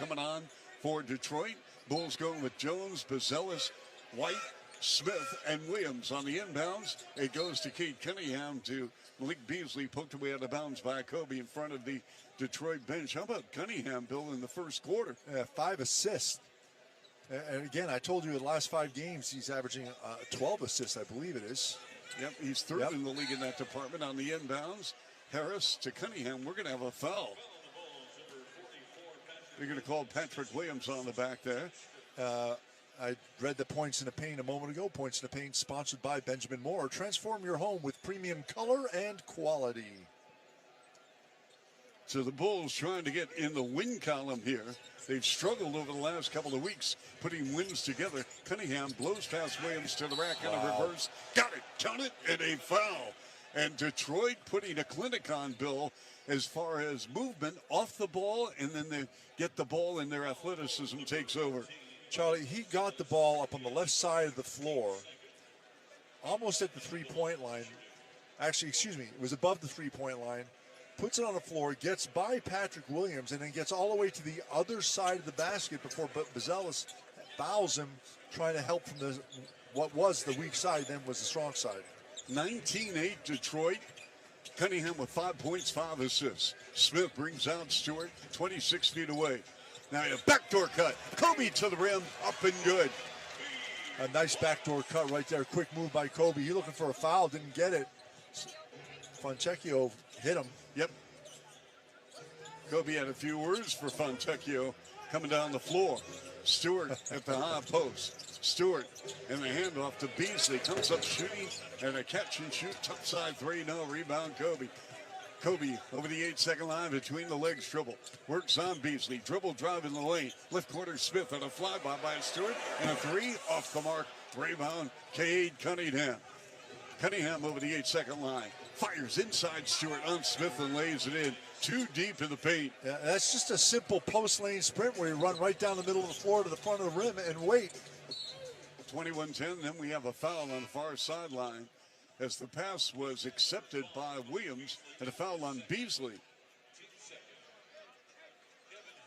coming on for Detroit. Bulls going with Jones, Bazelis, White, Smith, and Williams on the inbounds. It goes to Keith Cunningham to Malik Beasley, poked away out of bounds by Kobe in front of the Detroit bench. How about Cunningham, Bill, in the first quarter? 5 assists. And again, I told you in the last 5 games, he's averaging 12 assists, I believe it is. Yep, he's third in the league in that department. On the inbounds, Harris to Cunningham. We're going to have a foul. They're going to call Patrick Williams on the back there. I read the Points in the Paint a moment ago. Points in the Paint sponsored by Benjamin Moore. Transform your home with premium color and quality. So the Bulls trying to get in the win column here. They've struggled over the last couple of weeks putting wins together. Cunningham blows past Williams to the rack in a reverse. Got it, count it, and a foul. And Detroit putting a clinic on, Bill, as far as movement off the ball, and then they get the ball and their athleticism takes over. Charlie, he got the ball up on the left side of the floor, almost at the three-point line. Actually, excuse me, it was above the three-point line. Puts it on the floor, gets by Patrick Williams, and then gets all the way to the other side of the basket before Bazelis fouls him, trying to help from what was the weak side, then was the strong side. 19-8 Detroit. Cunningham with 5 points, 5 assists. Smith brings out Stewart, 26 feet away. Now a backdoor cut. Kobe to the rim, up and good. A nice backdoor cut right there. Quick move by Kobe. He looking for a foul, didn't get it. Fontecchio hit him. Yep. Kobe had a few words for Fontecchio coming down the floor. Stewart at the high post. Stewart and the handoff to Beasley. Comes up shooting and a catch and shoot. Tough side three. No rebound. Kobe. Kobe over the 8-second line between the legs dribble. Works on Beasley. Dribble drive in the lane. Left corner Smith on a flyby by Stewart. And a three off the mark. Rebound. Cade Cunningham. Cunningham over the 8-second line. Fires inside Stewart on Smith and lays it in. Too deep in the paint. Yeah, that's just a simple post lane sprint where you run right down the middle of the floor to the front of the rim and wait. 21-10. Then we have a foul on the far sideline as the pass was accepted by Williams and a foul on Beasley.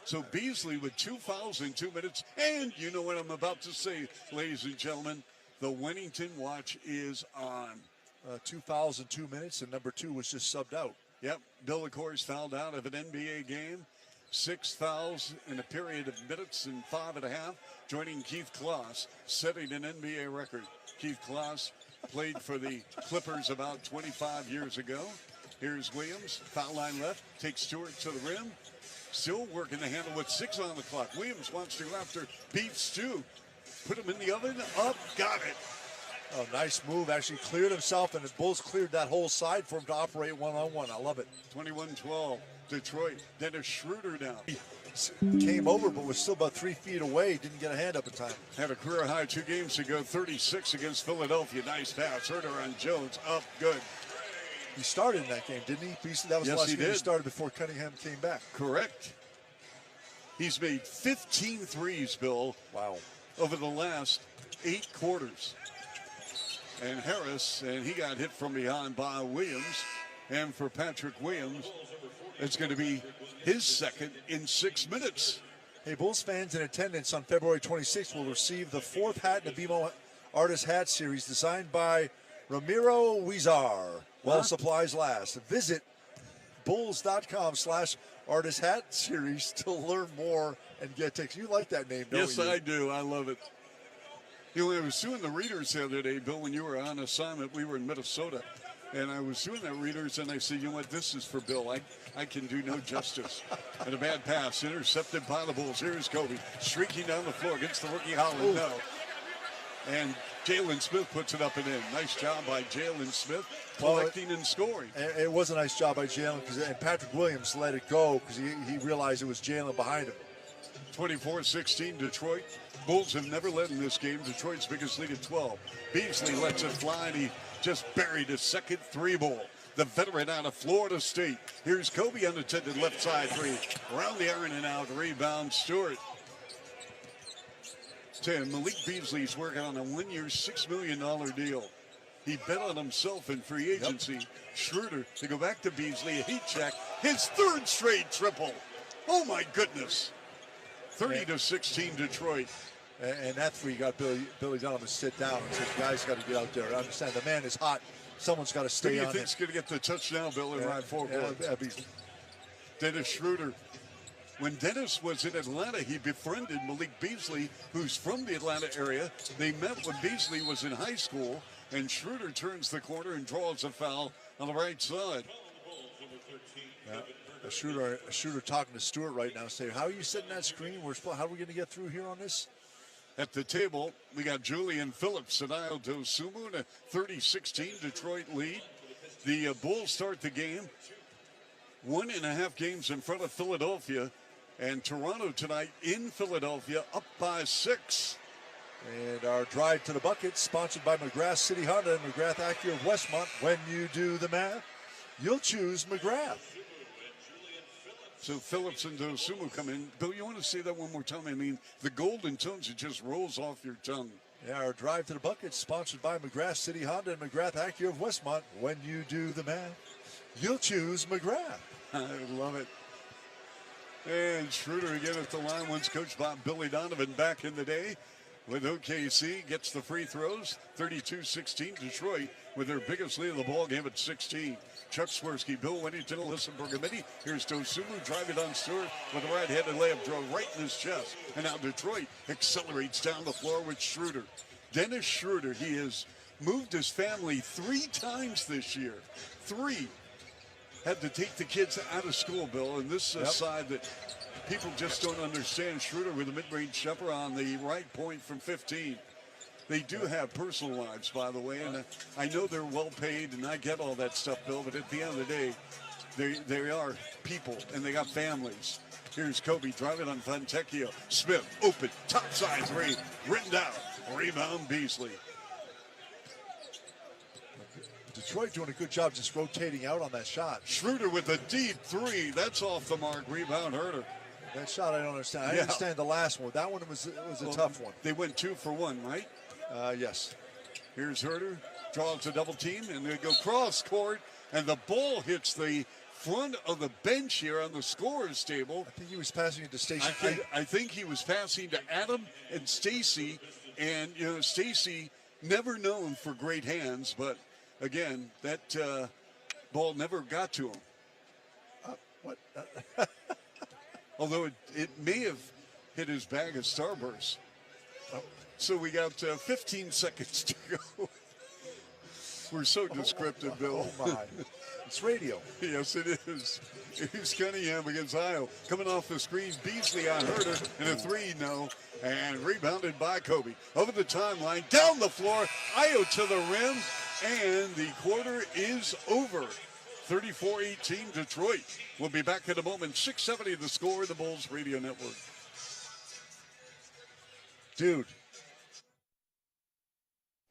So Beasley with 2 fouls in 2 minutes. And you know what I'm about to say, ladies and gentlemen. The Wennington watch is on. 2 fouls in 2 minutes, and number 2 was just subbed out. Yep, Bill, of course, fouled out of an NBA game. 6 fouls in a period of minutes and 5.5, joining Keith Kloss, setting an NBA record. Keith Kloss played for the Clippers about 25 years ago. Here's Williams, foul line left, takes Stewart to the rim. Still working the handle with 6 on the clock. Williams wants to go after, beats Stu. Put him in the oven, up, got it. Oh, nice move. Actually cleared himself, and the Bulls cleared that whole side for him to operate one-on-one. I love it. 21-12, Detroit. Dennis Schroeder now. Came over, but was still about 3 feet away. Didn't get a hand up in time. Had a career high 2 games ago, 36 against Philadelphia. Nice pass. Herder on Jones, up, good. He started in that game, didn't he? That was the last game he started before Cunningham came back. Correct. He's made 15 threes, Bill. Wow. Over the last 8 quarters. And Harris, and he got hit from behind by Williams. And for Patrick Williams, it's going to be his second in 6 minutes. Hey, Bulls fans in attendance on February 26th will receive the 4th hat in the BMO Artist Hat Series designed by Ramiro Huizar. While supplies last. Visit bulls.com/Artist Hat Series to learn more and get tickets. You like that name, don't you? Yes, I do. I love it. You know, I was doing the readers the other day, Bill, when you were on assignment. We were in Minnesota, and I was doing that readers, and I said, you know what, this is for Bill. I can do no justice. And a bad pass, intercepted by the Bulls. Here's Kobe, streaking down the floor against the rookie Holland. No. And Jalen Smith puts it up and in. Nice job by Jalen Smith, collecting and scoring. It was a nice job by Jalen, and Patrick Williams let it go because he realized it was Jalen behind him. 24-16 Detroit. Bulls have never led in this game. Detroit's biggest lead at 12. Beasley lets it fly, and he just buried his second 3-ball. The veteran out of Florida State. Here's Kobe unattended left side 3. Around the iron and out. Rebound Stewart. Malik Beasley's working on a 1-year, $6 million deal. He bet on himself in free agency. Yep. Schroeder to go back to Beasley, a heat check. His 3rd straight triple. Oh, my goodness. 30-16 Detroit. And that three got Billy Donovan to sit down and said, guys got to get out there. I understand the man is hot. Someone's got to Who stay do you on think's it. going to get the touchdown, Bill, in right forecourt? Dennis Schroeder. When Dennis was in Atlanta, he befriended Malik Beasley, who's from the Atlanta area. They met when Beasley was in high school, and Schroeder turns the corner and draws a foul on the right side. A shooter talking to Stewart right now, saying, how are you setting that screen? How are we going to get through here on this? At the table, we got Julian Phillips and Ayo Dosunmu in a 30-16 Detroit lead. The Bulls start the game 1.5 games in front of Philadelphia, and Toronto tonight in Philadelphia up by 6. And our drive to the bucket, sponsored by McGrath City Honda and McGrath Acura of Westmont. When you do the math, you'll choose McGrath. So Phillips and Dosunmu come in. Bill, you want to say that one more time? I mean, the golden tones, it just rolls off your tongue. Yeah, our drive to the bucket, sponsored by McGrath City Honda and McGrath Acura of Westmont. When you do the math, you'll choose McGrath. I love it. And Schroeder again at the line, once coached by Billy Donovan back in the day. With OKC, gets the free throws, 32-16 Detroit with their biggest lead of the ball game at 16. Chuck Swirsky, Bill Whittington, Alyssa Bergamini. Here's Dosunmu driving on Stewart with a right-handed layup draw right in his chest. And now Detroit accelerates down the floor with Schroeder. Dennis Schroeder, he has moved his family 3 times this year. 3. Had to take the kids out of school, Bill, and this is a side that people just don't understand. Schroeder with a mid-range jumper on the right point from 15. They do have personal lives, by the way, and I know they're well paid, and I get all that stuff, Bill, but at the end of the day, they are people, and they got families. Here's Kobe driving on Fontecchio. Smith, open, top side 3, written down. Rebound Beasley. Detroit doing a good job just rotating out on that shot. Schroeder with a deep 3. That's off the mark. Rebound Herter. That shot I don't understand. I understand the last one. That one was a tough one. They went 2 for 1, right? Yes. Here's Herter. Draws a double team, and they go cross court, and the ball hits the front of the bench here on the scorer's table. I think he was passing it to Stacey. I think he was passing to Adam and Stacy, and you know Stacy never known for great hands, but again that ball never got to him. What? Although it may have hit his bag of Starburst. So we got 15 seconds to go. We're so descriptive, Bill. Oh, my. It's radio. Yes, it is. Here's Cunningham against Ayo. Coming off the screen, Beasley on Herter, and a 3, no. And rebounded by Kobe. Over the timeline, down the floor, Ayo to the rim, and the quarter is over. 34-18 Detroit. We'll be back in a moment. 6:70 the score, the Bulls Radio Network. Dude.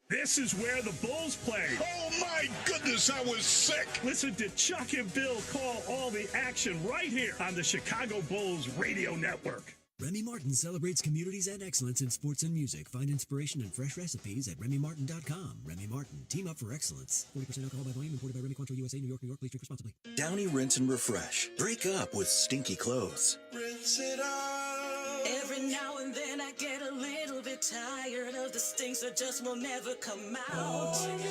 This is where the Bulls play. Oh, my goodness, I was sick. Listen to Chuck and Bill call all the action right here on the Chicago Bulls Radio Network. Remy Martin celebrates communities and excellence in sports and music. Find inspiration and fresh recipes at RemyMartin.com. Remy Martin, team up for excellence. 40% alcohol by volume, imported by Remy Cointreau, USA, New York, New York. Please drink responsibly. Downy Rinse and Refresh. Break up with stinky clothes. Rinse it out. Every now and then I get a little bit tired of the stinks that just will never come out. Oh, Downy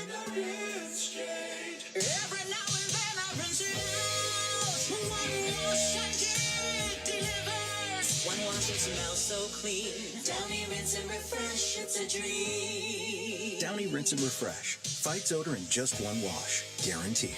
in the rinse change. Every now and then I rinse it out. One wash I get it delivers. One wash it smells so clean. Downy Rinse and Refresh, it's a dream. Downy Rinse and Refresh. Fights odor in just one wash. Guaranteed.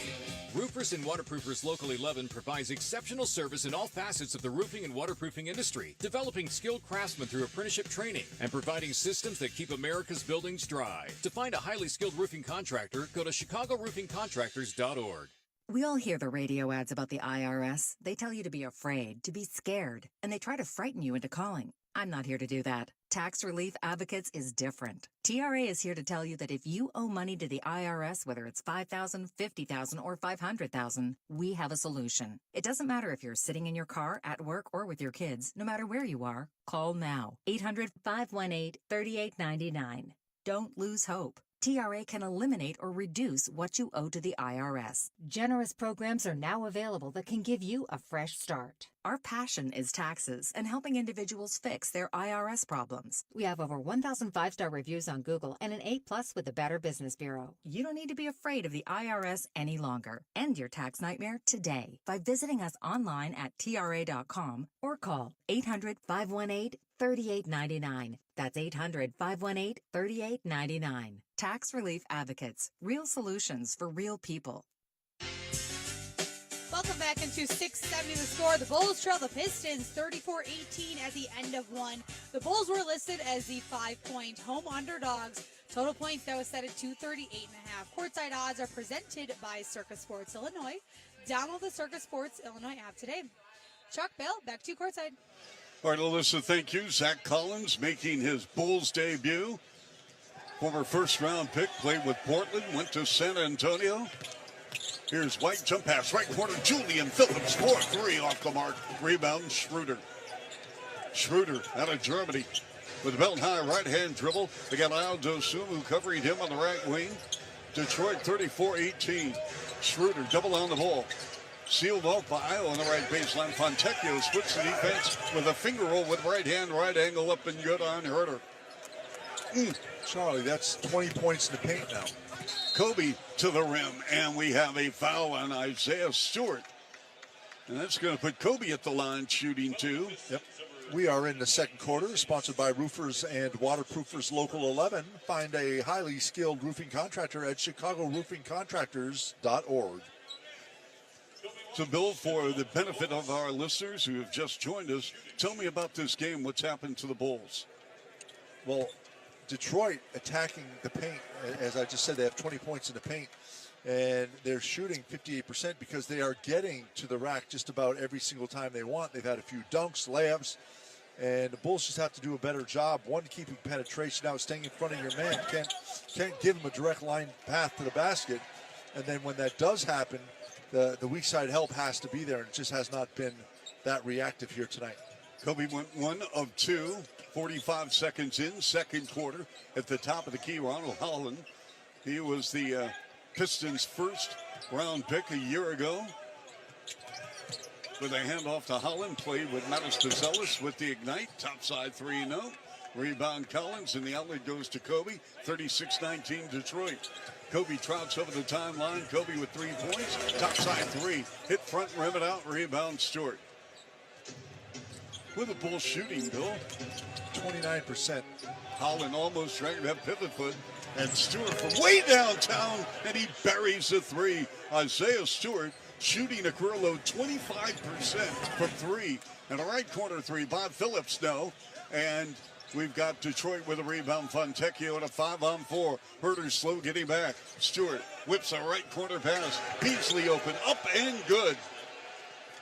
Roofers and Waterproofers Local 11 provides exceptional service in all facets of the roofing and waterproofing industry, developing skilled craftsmen through apprenticeship training and providing systems that keep America's buildings dry. To find a highly skilled roofing contractor, go to ChicagoRoofingContractors.org. We all hear the radio ads about the IRS. They tell you to be afraid, to be scared, and they try to frighten you into calling. I'm not here to do that. Tax Relief Advocates is different. TRA is here to tell you that if you owe money to the IRS, whether it's $5,000, $50,000, or $500,000, we have a solution. It doesn't matter if you're sitting in your car, at work, or with your kids. No matter where you are, call now. 800-518-3899. Don't lose hope. TRA can eliminate or reduce what you owe to the IRS. Generous programs are now available that can give you a fresh start. Our passion is taxes and helping individuals fix their IRS problems. We have over 1,000 five-star reviews on Google and an A+ with the Better Business Bureau. You don't need to be afraid of the IRS any longer. End your tax nightmare today by visiting us online at TRA.com or call 800-518-3899. That's 800-518-3899. Tax Relief Advocates. Real solutions for real people. Welcome back into 670 The Score. The Bulls trail the Pistons 34-18 at the end of one. The Bulls were listed as the 5-point home underdogs. Total points that was set at 238.5. Courtside odds are presented by Circus Sports Illinois. Download the Circus Sports Illinois app today. Chuck, Bill, back to you courtside. All right, Alyssa, thank you. Zach Collins making his Bulls debut. Former first-round pick, played with Portland, went to San Antonio. Here's White, jump pass, right corner, Julian Phillips, 4-3 off the mark. Rebound, Schroeder. Schroeder out of Germany with a belt-high right-hand dribble. They got Aldo Sumu covering him on the right wing. Detroit 34-18. Schroeder double on the ball. Sealed off by Io on the right baseline. Fontecchio splits the defense with a finger roll with right hand, right angle up and good on Herter. Charlie, that's 20 points in the paint now. Kobe to the rim, and we have a foul on Isaiah Stewart. And that's going to put Kobe at the line shooting two. Yep. We are in the second quarter, sponsored by Roofers and Waterproofers Local 11. Find a highly skilled roofing contractor at chicago-roofingcontractors.org. So, Bill, for the benefit of our listeners who have just joined us, tell me about this game. What's happened to the Bulls? Well, Detroit attacking the paint. As I just said, they have 20 points in the paint, and they're shooting 58% because they are getting to the rack just about every single time they want. They've had a few dunks, layups, and the Bulls just have to do a better job. One, keeping penetration out, staying in front of your man. Can't give them a direct line path to the basket. And then when that does happen, the weak side help has to be there, and it just has not been that reactive here tonight. Kobe went 1 of 2, 45 seconds in, second quarter. At the top of the key, Ronald Holland. He was the Pistons' first round pick a year ago. With a handoff to Holland, played with Matas Pazelis with the ignite. Topside 3-0. Rebound Collins, and the outlet goes to Kobe. 36-19 Detroit. Kobe trots over the timeline. Kobe with 3 points. Topside 3. Hit front, rim it out. Rebound Stewart. With a Bull shooting, Bill. 29%. Holland almost trying to have pivot foot. And Stewart from way downtown, and he buries the 3. Isaiah Stewart shooting a career low 25% from 3. And a right corner 3. Bob Phillips, no. And we've got Detroit with a rebound. Fontecchio at a 5-on-4. Herter's slow getting back. Stewart whips a right corner pass. Beasley open, up and good.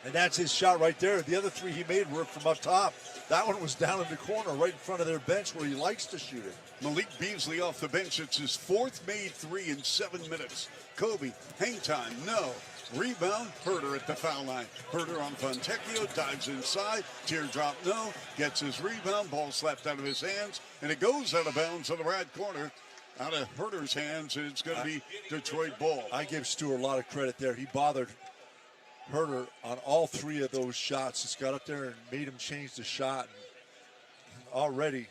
And that's his shot right there. The other 3 he made were from up top. That one was down in the corner right in front of their bench where he likes to shoot it. Malik Beasley off the bench. It's his 4th made 3 in 7 minutes. Kobe, hang time, no. Rebound, Herter at the foul line. Herter on Fontecchio, dives inside. Teardrop, no. Gets his rebound, ball slapped out of his hands, and it goes out of bounds on the right corner. Out of Herter's hands, and it's going to be Detroit ball. I give Stewart a lot of credit there. He bothered Herter on all 3 of those shots. Just got up there and made him change the shot. And already,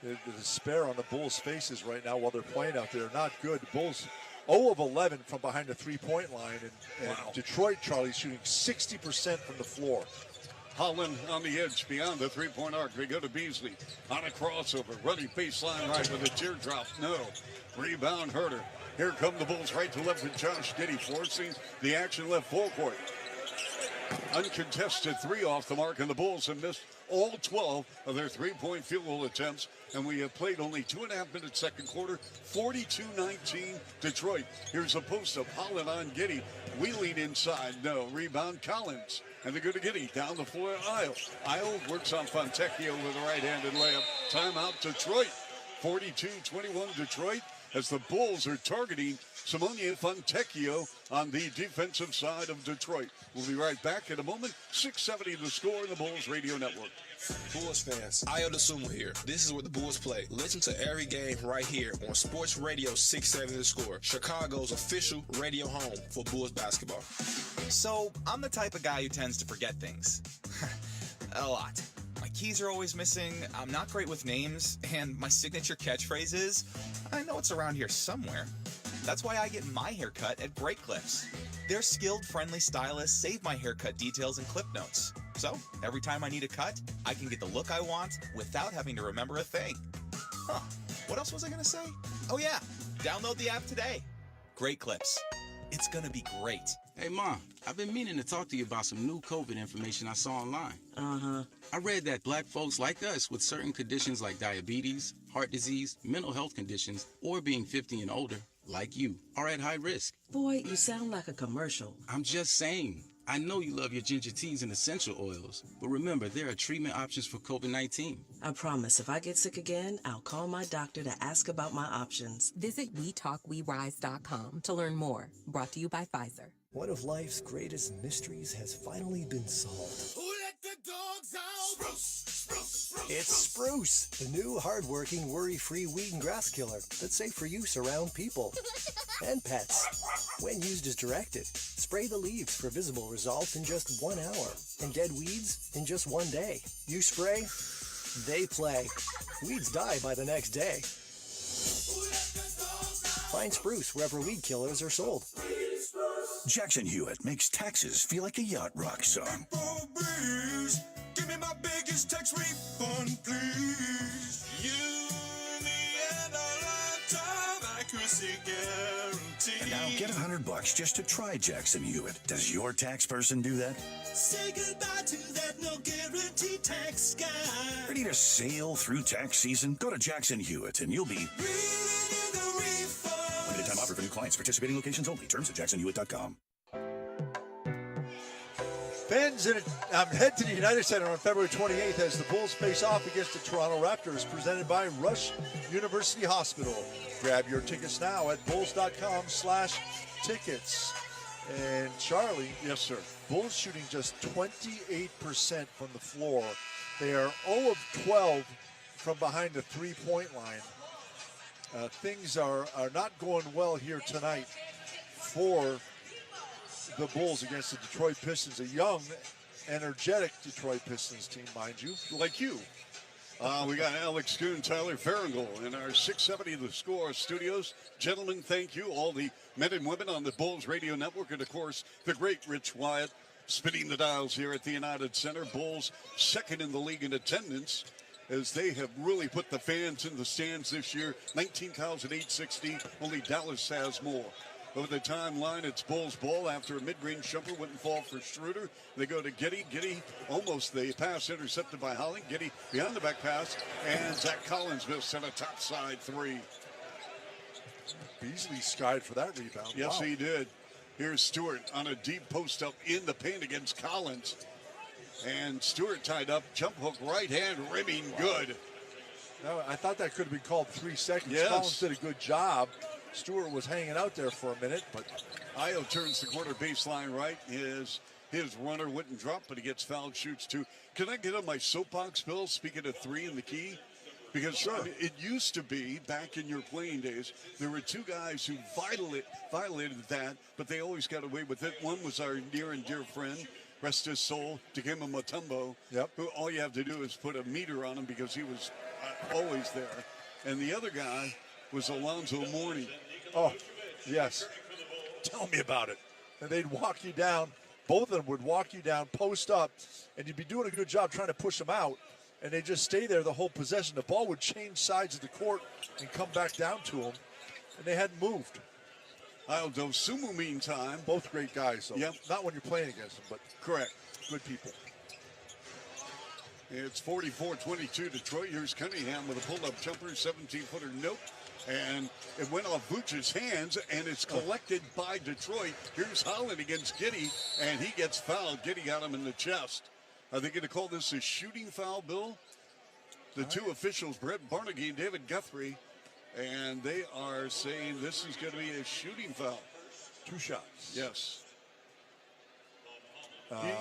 the despair on the Bulls' faces right now while they're playing out there, not good. The Bulls 0 of 11 from behind the three-point line, and Wow. Detroit, Charlie, shooting 60% from the floor. Holland on the edge beyond the three-point arc. They go to Beasley on a crossover. Running baseline right with a teardrop. No. Rebound Herter. Here come the Bulls right to left with Josh Giddey forcing the action left full court. Uncontested 3 off the mark, and the Bulls have missed all 12 of their three-point field goal attempts, and we have played only 2.5 minutes second quarter. 42-19 Detroit. Here's a post-up. Holland on Giddey. Wheeling inside. No. Rebound Collins. And they go to Giddey. Down the floor, Isle. Isle works on Fontecchio with a right-handed layup. Timeout Detroit. 42-21 Detroit. as the Bulls are targeting Simone Fontecchio on the defensive side of Detroit. We'll be right back in a moment. 6:70 the score in the Bulls Radio Network. Bulls fans, Io DeSumo here. This is where the Bulls play. Listen to every game right here on Sports Radio 670 The Score, Chicago's official radio home for Bulls basketball. So, I'm the type of guy who tends to forget things. A lot. My keys are always missing, I'm not great with names, and my signature catchphrase is, I know it's around here somewhere. That's why I get my haircut at Great Clips. Their skilled, friendly stylists save my haircut details in clip notes. So, every time I need a cut, I can get the look I want without having to remember a thing. Huh, what else was I gonna say? Oh yeah, download the app today. Great Clips. It's gonna be great. Hey, Mom, I've been meaning to talk to you about some new COVID information I saw online. I read that black folks like us with certain conditions like diabetes, heart disease, mental health conditions, or being 50 and older, like you, are at high risk. Boy, you sound like a commercial. I'm just saying. I know you love your ginger teas and essential oils, but remember, there are treatment options for COVID-19. I promise if I get sick again, I'll call my doctor to ask about my options. Visit WeTalkWeRise.com to learn more. Brought to you by Pfizer. One of life's greatest mysteries has finally been solved. Who let the dogs out? Spruce, spruce, spruce. It's Spruce, the new hard-working, worry-free weed and grass killer that's safe for use around people and pets. When used as directed, spray the leaves for visible results in just 1 hour and dead weeds in just 1 day. You spray, they play. Weeds die by the next day. Find Spruce wherever weed killers are sold. Jackson Hewitt makes taxes feel like a yacht rock song. Give me my biggest tax refund, please. You, me, and a lifetime accuracy guarantee. And now get $100 just to try Jackson Hewitt. Does your tax person do that? Say goodbye to that no guarantee tax guy. Ready to sail through tax season? Go to Jackson Hewitt and you'll be... Limited time offer for new clients. Participating locations only. Terms at jacksonhewitt.com. Fans head to the United Center on February 28th as the Bulls face off against the Toronto Raptors, presented by Rush University Hospital. Grab your tickets now at bulls.com/tickets. And Charlie, yes, sir. Bulls shooting just 28% from the floor. They are 0 of 12 from behind the three-point line. Things are not going well here tonight for the Bulls against the Detroit Pistons, a young, energetic Detroit Pistons team, mind you. Like you. We got Alex Kuhn, Tyler Farringle in our 670 The Score studios. Gentlemen, thank you. All the men and women on the Bulls Radio Network, and, of course, the great Rich Wyatt spinning the dials here at the United Center. Bulls second in the league in attendance, as they have really put the fans in the stands this year. 19,860. Only Dallas has more. Over the timeline, it's Bulls ball after a mid-range jumper wouldn't fall for Schroeder. They go to Giddey. Giddey almost the pass intercepted by Holling. Giddey behind the back pass, and Zach Collins missed at a topside three. Beasley skied for that rebound. Yes, wow. He did. Here's Stewart on a deep post up in the paint against Collins. And Stewart tied up, jump hook, right hand, rimming good. Now, I thought that could have been called 3 seconds. Yes. Collins did a good job. Stewart was hanging out there for a minute, but Io turns the corner baseline right. His runner wouldn't drop, but he gets fouled, shoots two. Can I get on my soapbox, Bill, speaking of three in the key? Because sure. I mean, it used to be, back in your playing days, there were two guys who violated that, but they always got away with it. One was our near and dear friend, rest his soul, Dikembe Mutombo, who all you have to do is put a meter on him because he was always there. And the other guy was Alonzo Mourning. Oh, yes. Tell me about it. And they'd walk you down. Both of them would walk you down, post up, and you'd be doing a good job trying to push them out. And they just stay there the whole possession. The ball would change sides of the court and come back down to them. And they hadn't moved. Io DeSumo, meantime. Both great guys, though. Yep. Not when you're playing against them, but correct. Good people. It's 44-22 Detroit. Here's Cunningham with a pull-up jumper, 17-footer, nope. And it went off Vooch's hands, and it's collected by Detroit. Here's Holland against Giddey, and he gets fouled. Giddey got him in the chest. Are they going to call this a shooting foul, Bill? The two officials, Brett Barnagy and David Guthrie, And they are saying this is going to be a shooting foul. 2 shots. Yes.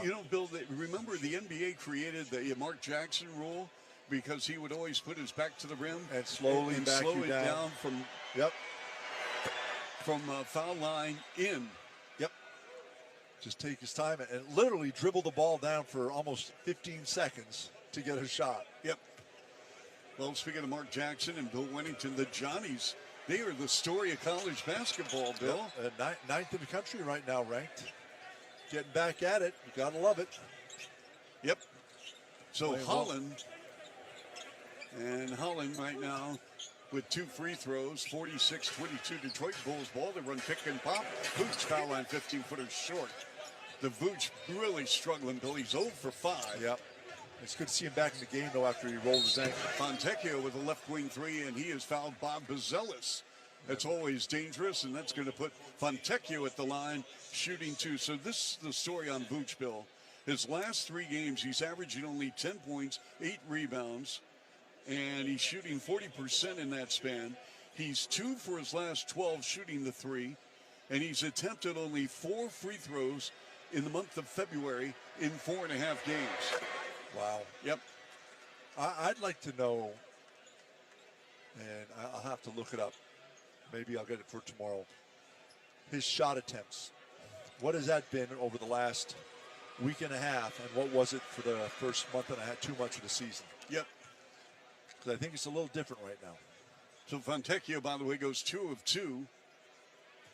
You know, Bill, remember the NBA created the Mark Jackson rule because he would always put his back to the rim and slowly and back slow you it down from foul line in. Yep. Just take his time and literally dribble the ball down for almost 15 seconds to get a shot. Yep. Well, speaking of Mark Jackson and Bill Wennington, the Johnnies, they are the story of college basketball, Bill. Yep. 9th in the country right now, ranked. Getting back at it. You got to love it. Yep. So Playing Holland, and Holland right now with 2 free throws, 46-22 Detroit Bulls ball. They run pick and pop. Vooch foul line 15-footer short. The Vooch really struggling, Bill. He's 0 for 5. Yep. It's good to see him back in the game, though, after he rolled his ankle. Fontecchio with a left wing 3, and he has fouled Bob Bazelis. That's always dangerous, and that's going to put Fontecchio at the line, shooting 2. So this is the story on Vooch, Bill. His last 3 games, he's averaging only 10 points, 8 rebounds, and he's shooting 40% in that span. He's 2 for his last 12 shooting the 3, and he's attempted only 4 free throws in the month of February in 4.5 games. Wow. Yep. I'd like to know, and I'll have to look it up. Maybe I'll get it for tomorrow. His shot attempts. What has that been over the last week and a half, and what was it for the first month and a half, 2 months of the season? Yep. Because I think it's a little different right now. So Fontecchio, by the way, goes 2 of 2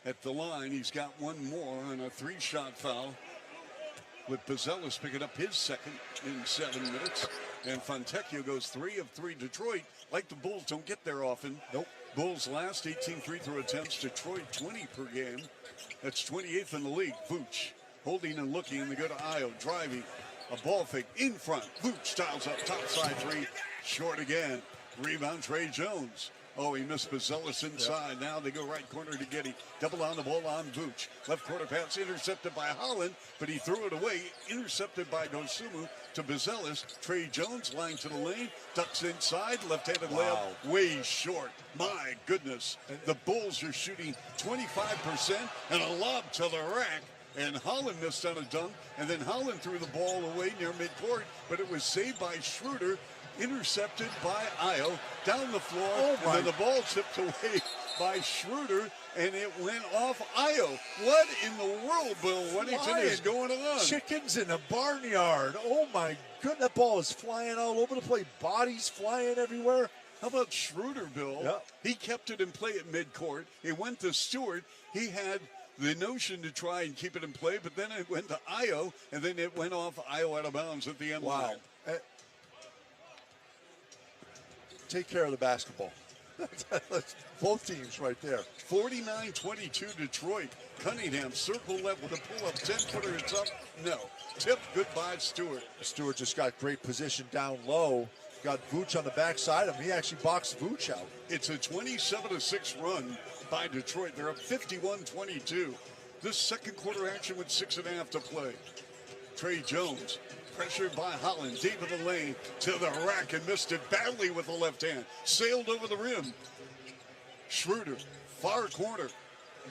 at the line. He's got 1 more on a 3-shot foul, with Bazelis picking up his second in 7 minutes. And Fontecchio goes 3 of 3. Detroit, like the Bulls, don't get there often. Nope. Bulls last 18 free throw attempts. Detroit 20 per game. That's 28th in the league. Vooch holding and looking. They go to Io, driving. A ball fake in front. Vooch styles up top side 3. Short again. Rebound Trey Jones. Oh, he missed Bazelis inside. Yep. Now they go right corner to Getty. Double on the ball on Vooch. Left corner pass intercepted by Holland, but he threw it away. Intercepted by Dosumu to Bazelis. Trey Jones lying to the lane. Ducks inside. Left-handed layup. Way short. My goodness. The Bulls are shooting 25% and a lob to the rack. And Holland missed on a dunk. And then Holland threw the ball away near midcourt, but it was saved by Schroeder. Intercepted by Io down the floor, and then the ball tipped away by Schroeder, and it went off Io. What in the world, Bill Wennington, is going on? Chickens in a barnyard. Oh, my goodness. That ball is flying all over the place. Bodies flying everywhere. How about Schroeder, Bill? Yep. He kept it in play at midcourt. It went to Stewart. He had the notion to try and keep it in play, but then it went to Io, and then it went off Io out of bounds at the end line. Take care of the basketball. Both teams right there. 49-22 Detroit. Cunningham circle left with a pull-up 10-footer. It's up. No. Tip. Goodbye, Stewart. Stewart just got great position down low. Got Vooch on the backside of him. He actually boxed Vooch out. It's a 27-6 run by Detroit. They're up 51-22. This second quarter action with 6.5 to play. Trey Jones. Pressured by Holland, deep in the lane, to the rack and missed it badly with the left hand. Sailed over the rim. Schroeder, far corner.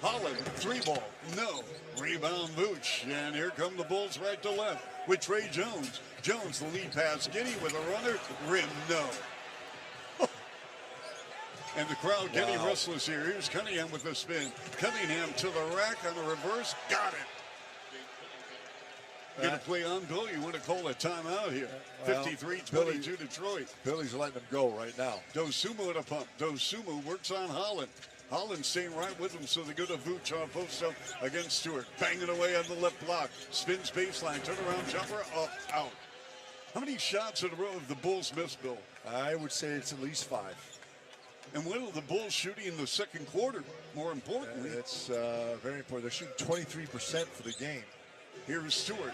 Holland, 3-ball, no. Rebound Vooch, and here come the Bulls right to left with Trey Jones. Jones, the lead pass, Giddy with a runner, rim, no. And the crowd getting restless here. Here's Cunningham with the spin. Cunningham to the rack on a reverse, got it. Going to play on, Bill? You want to call a timeout here? 53-22 Detroit. Billy's letting them go right now. Dosumu at a pump. Dosumu works on Holland. Holland staying right with him, so they go to Vooch on a post-up against Stewart. Banging away on the left block. Spins baseline, turnaround jumper, up, out. How many shots in a row have the Bulls missed, Bill? I would say it's at least 5. And what are the Bulls shooting in the second quarter, more importantly? It's very important. They're shooting 23% for the game. Here's Stewart.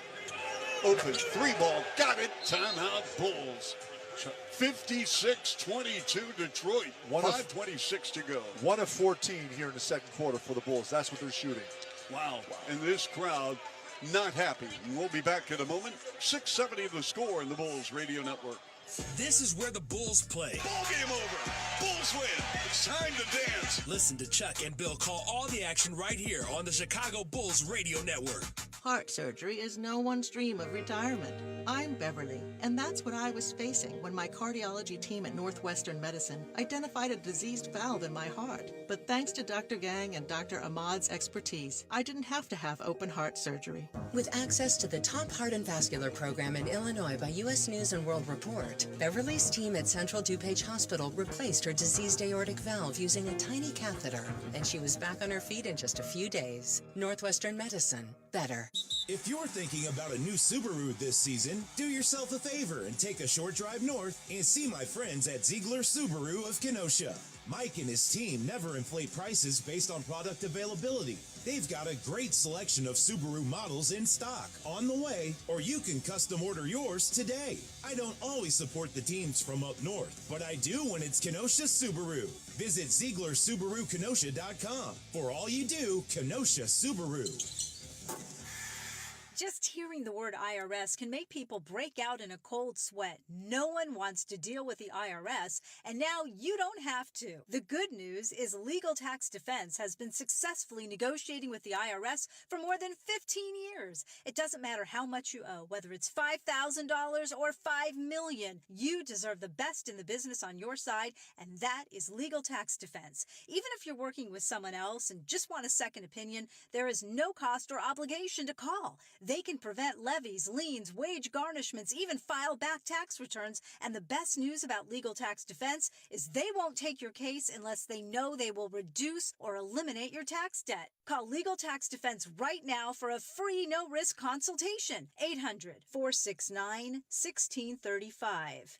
Open, 3-ball, got it, timeout Bulls. 56-22 Detroit, 5:26 to go. 1 of 14 here in the second quarter for the Bulls. That's what they're shooting. Wow. And this crowd not happy. And we'll be back in a moment. 670 the score in the Bulls Radio Network. This is where the Bulls play. Ball game over. Bulls win. It's time to dance. Listen to Chuck and Bill call all the action right here on the Chicago Bulls Radio Network. Heart surgery is no one's dream of retirement. I'm Beverly, and that's what I was facing when my cardiology team at Northwestern Medicine identified a diseased valve in my heart. But thanks to Dr. Gang and Dr. Ahmad's expertise, I didn't have to have open heart surgery. With access to the top heart and vascular program in Illinois by U.S. News and World Report, Beverly's team at Central DuPage Hospital replaced her diseased aortic valve using a tiny catheter, and she was back on her feet in just a few days. Northwestern Medicine. Better. If you're thinking about a new Subaru this season, do yourself a favor and take a short drive north and see my friends at Ziegler Subaru of Kenosha. Mike and his team never inflate prices based on product availability. They've got a great selection of Subaru models in stock, on the way, or you can custom order yours today. I don't always support the teams from up north, but I do when it's Kenosha Subaru. Visit ZieglerSubaruKenosha.com. For all you do, Kenosha Subaru. Just hearing the word IRS can make people break out in a cold sweat. No one wants to deal with the IRS, and now you don't have to. The good news is Legal Tax Defense has been successfully negotiating with the IRS for more than 15 years. It doesn't matter how much you owe, whether it's $5,000 or $5 million. You deserve the best in the business on your side, and that is Legal Tax Defense. Even if you're working with someone else and just want a second opinion, there is no cost or obligation to call. They can prevent levies, liens, wage garnishments, even file back tax returns. And the best news about Legal Tax Defense is they won't take your case unless they know they will reduce or eliminate your tax debt. Call Legal Tax Defense right now for a free no-risk consultation. 800-469-1635.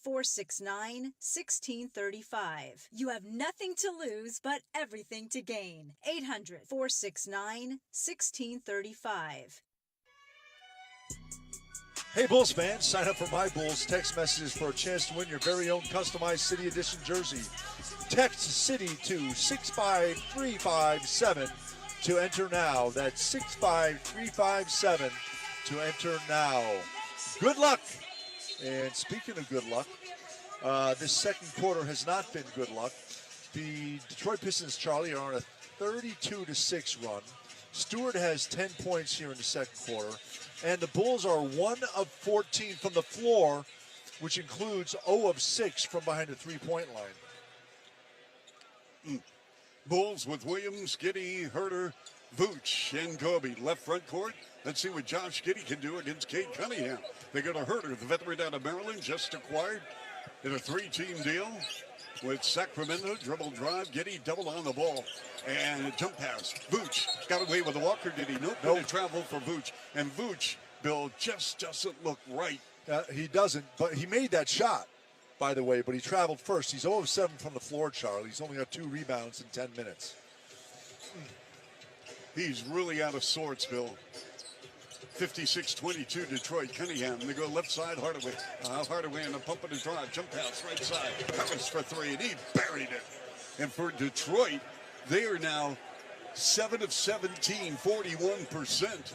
800-469-1635. You have nothing to lose but everything to gain. 800-469-1635. Hey Bulls fans, sign up for My Bulls text messages for a chance to win your very own customized City Edition jersey. Text City to 65357 to enter now. That's 65357 to enter now. Good luck. And speaking of good luck, this second quarter has not been good luck. The Detroit Pistons, Charlie, are on a 32-6 run. Stewart has 10 points here in the second quarter. And the Bulls are 1 of 14 from the floor, which includes 0 of 6 from behind the three-point line. Bulls with Williams, Giddey, Herter, Vooch, and Gobi. Left front court. Let's see what Josh Giddey can do against Cade Cunningham. They go to Herter, the veteran out of Maryland, just acquired in a 3-team deal with Sacramento. Dribble drive, Giddey double on the ball. And a jump pass. Vooch got away with a walker, did he? Nope. No travel for Vooch. And Vooch, Bill, just doesn't look right. He doesn't, but he made that shot, by the way, but he traveled first. He's 0 of 7 from the floor, Charlie. He's only got 2 rebounds in 10 minutes. He's really out of sorts, Bill. 56-22 Detroit. Cunningham. They go left side. Hardaway. Hardaway in a pump and a drive. Jump pass right side. Covers for 3, and he buried it. And for Detroit, they are now 7 of 17, 41%.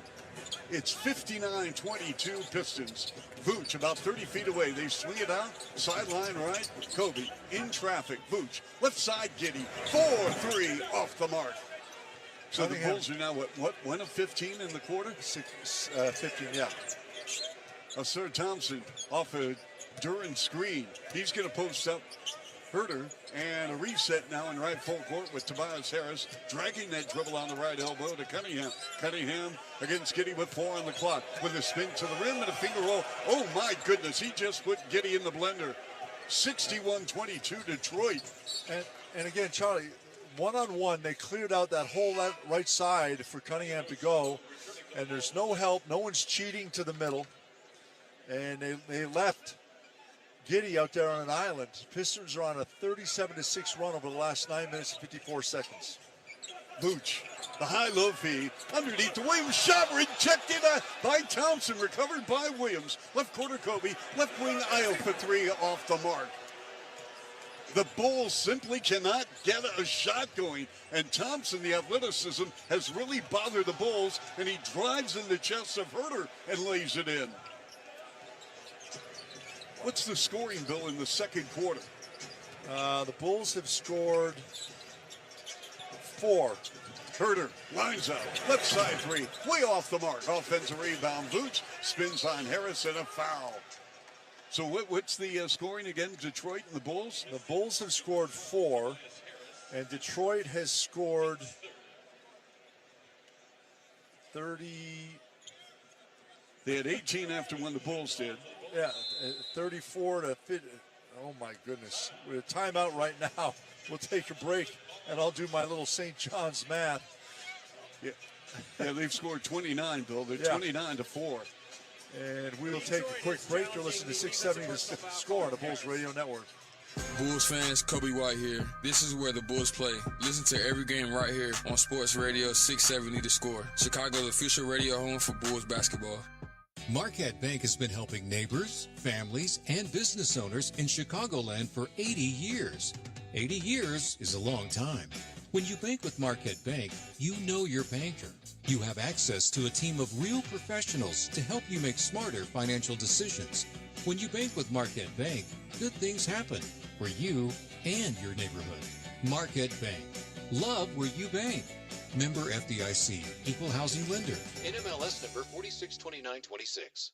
It's 59-22 Pistons. Vooch about 30 feet away. They swing it out. Sideline right. Kobe in traffic. Vooch. Left side Giddey. 4-3 off the mark. So the Bulls are now, what 1 of 15 in the quarter? 15, yeah. Sir Thompson off a Duran screen. He's going to post up Herter, and a reset now in right full court with Tobias Harris dragging that dribble on the right elbow to Cunningham. Cunningham against Giddey with 4 on the clock with a spin to the rim and a finger roll. Oh my goodness, he just put Giddey in the blender. 61-22 Detroit. And again, Charlie, one-on-one, they cleared out that whole right side for Cunningham to go, and there's no help. No one's cheating to the middle, and they left Giddey out there on an island. Pistons are on a 37-6 run over the last 9 minutes and 54 seconds. Vooch, the high-low feed, underneath the Williams shot, rejected by Thompson, recovered by Williams. Left corner Kobe, left wing Ayo for 3 off the mark. The Bulls simply cannot get a shot going, and Thompson, the athleticism, has really bothered the Bulls, and he drives in the chest of Herter and lays it in. What's the scoring, Bill, in the second quarter? The Bulls have scored 4. Herter lines out, left side three, way off the mark. Offensive rebound, Vooch spins on Harris and a foul. So what's the scoring again, Detroit and the Bulls? The Bulls have scored 4, and Detroit has scored 30. They had 18 after when the Bulls did. Yeah, 34 to 50. Oh, my goodness. We're at timeout right now. We'll take a break, and I'll do my little St. John's math. Yeah, they've scored 29, Bill. They're 29 to 4. And we will take a quick break. You're listening to 670 The Score on the Bulls Radio Network. Bulls fans, Kobe White here. This is where the Bulls play. Listen to every game right here on Sports Radio 670 The Score, Chicago's official radio home for Bulls basketball. Marquette Bank has been helping neighbors, families, and business owners in Chicagoland for 80 years. 80 years is a long time. When you bank with Marquette Bank, you know your banker. You have access to a team of real professionals to help you make smarter financial decisions. When you bank with Marquette Bank, good things happen for you and your neighborhood. Marquette Bank. Love where you bank. Member FDIC. Equal housing lender. NMLS number 462926.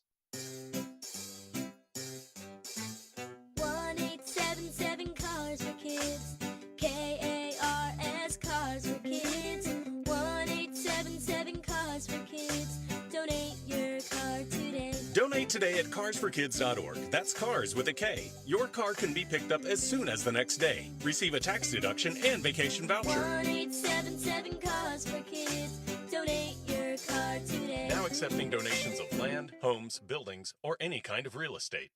1877 Cars for Kids. KARS Cars for Kids. 1877 Cars for Kids. Donate your car today. Donate today at carsforkids.org. That's cars with a K. Your car can be picked up as soon as the next day. Receive a tax deduction and vacation voucher. 1877 Cars for Kids. Donate your car today. Now accepting donations of land, homes, buildings, or any kind of real estate.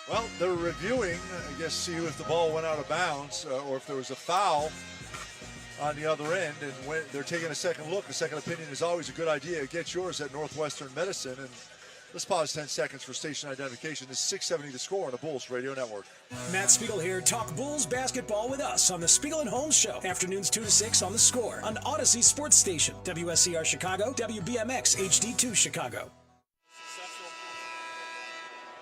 Well, they're reviewing, I guess, see if the ball went out of bounds or if there was a foul on the other end. And when they're taking a second look, a second opinion is always a good idea. Get yours at Northwestern Medicine. And let's pause 10 seconds for station identification. This is 670 The Score on the Bulls Radio Network. Matt Spiegel here. Talk Bulls basketball with us on the Spiegel and Holmes Show. Afternoons 2 to 6 on The Score on Odyssey Sports Station. WSCR Chicago, WBMX HD2 Chicago.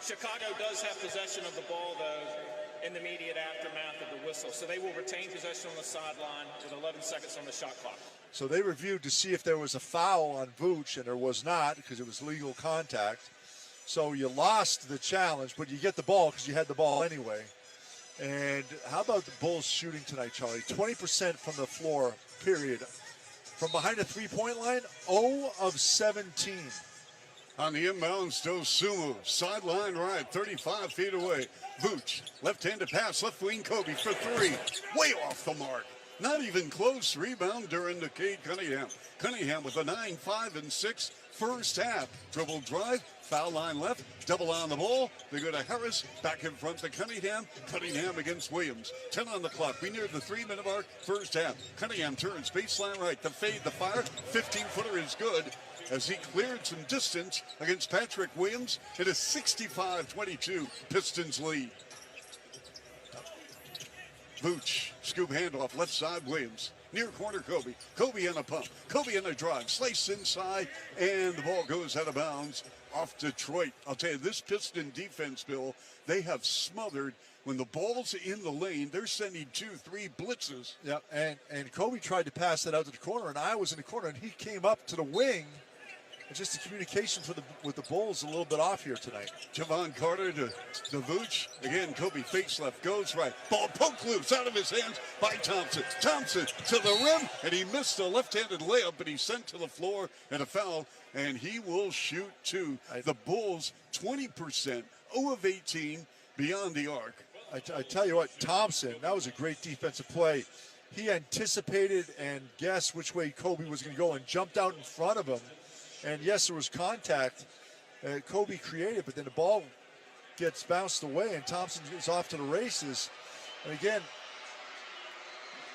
Chicago does have possession of the ball, though, in the immediate aftermath of the whistle. So they will retain possession on the sideline with 11 seconds on the shot clock. So they reviewed to see if there was a foul on Vooch, and there was not because it was legal contact. So you lost the challenge, but you get the ball because you had the ball anyway. And how about the Bulls shooting tonight, Charlie? 20% from the floor, period. From behind the three-point line, 0 of 17. On the inbounds, Dosunmu, sideline right, 35 feet away. Vooch, left-handed pass, left wing Kobe for 3. Way off the mark. Not even close. Rebound during to Cade Cunningham. Cunningham with a 9, 5, and 6 first half. Dribble drive, foul line left, double on the ball. They go to Harris, back in front to Cunningham. Cunningham against Williams. 10 on the clock. We near the 3-minute mark, first half. Cunningham turns, baseline right, the fade, the fire. 15-footer is good, as he cleared some distance against Patrick Williams. It is 65-22, Pistons lead. Vooch, scoop handoff, left side Williams. Near corner Kobe. Kobe on a pump. Kobe on a drive. Slice inside, and the ball goes out of bounds off Detroit. I'll tell you, this Piston defense, Bill, they have smothered. When the ball's in the lane, they're sending 2, 3 blitzes. Yeah, and Kobe tried to pass that out to the corner, and I was in the corner, and he came up to the wing. And just the communication with the Bulls a little bit off here tonight. Javon Carter to Vooch. Again, Kobe fakes left, goes right. Ball poked loose out of his hands by Thompson. Thompson to the rim, and he missed a left-handed layup, but he's sent to the floor and a foul, and he will shoot 2. The Bulls, 20%, 0 of 18 beyond the arc. I tell you what, Thompson, that was a great defensive play. He anticipated and guessed which way Kobe was going to go and jumped out in front of him. And yes, there was contact. Kobe created, but then the ball gets bounced away, and Thompson is off to the races. And again,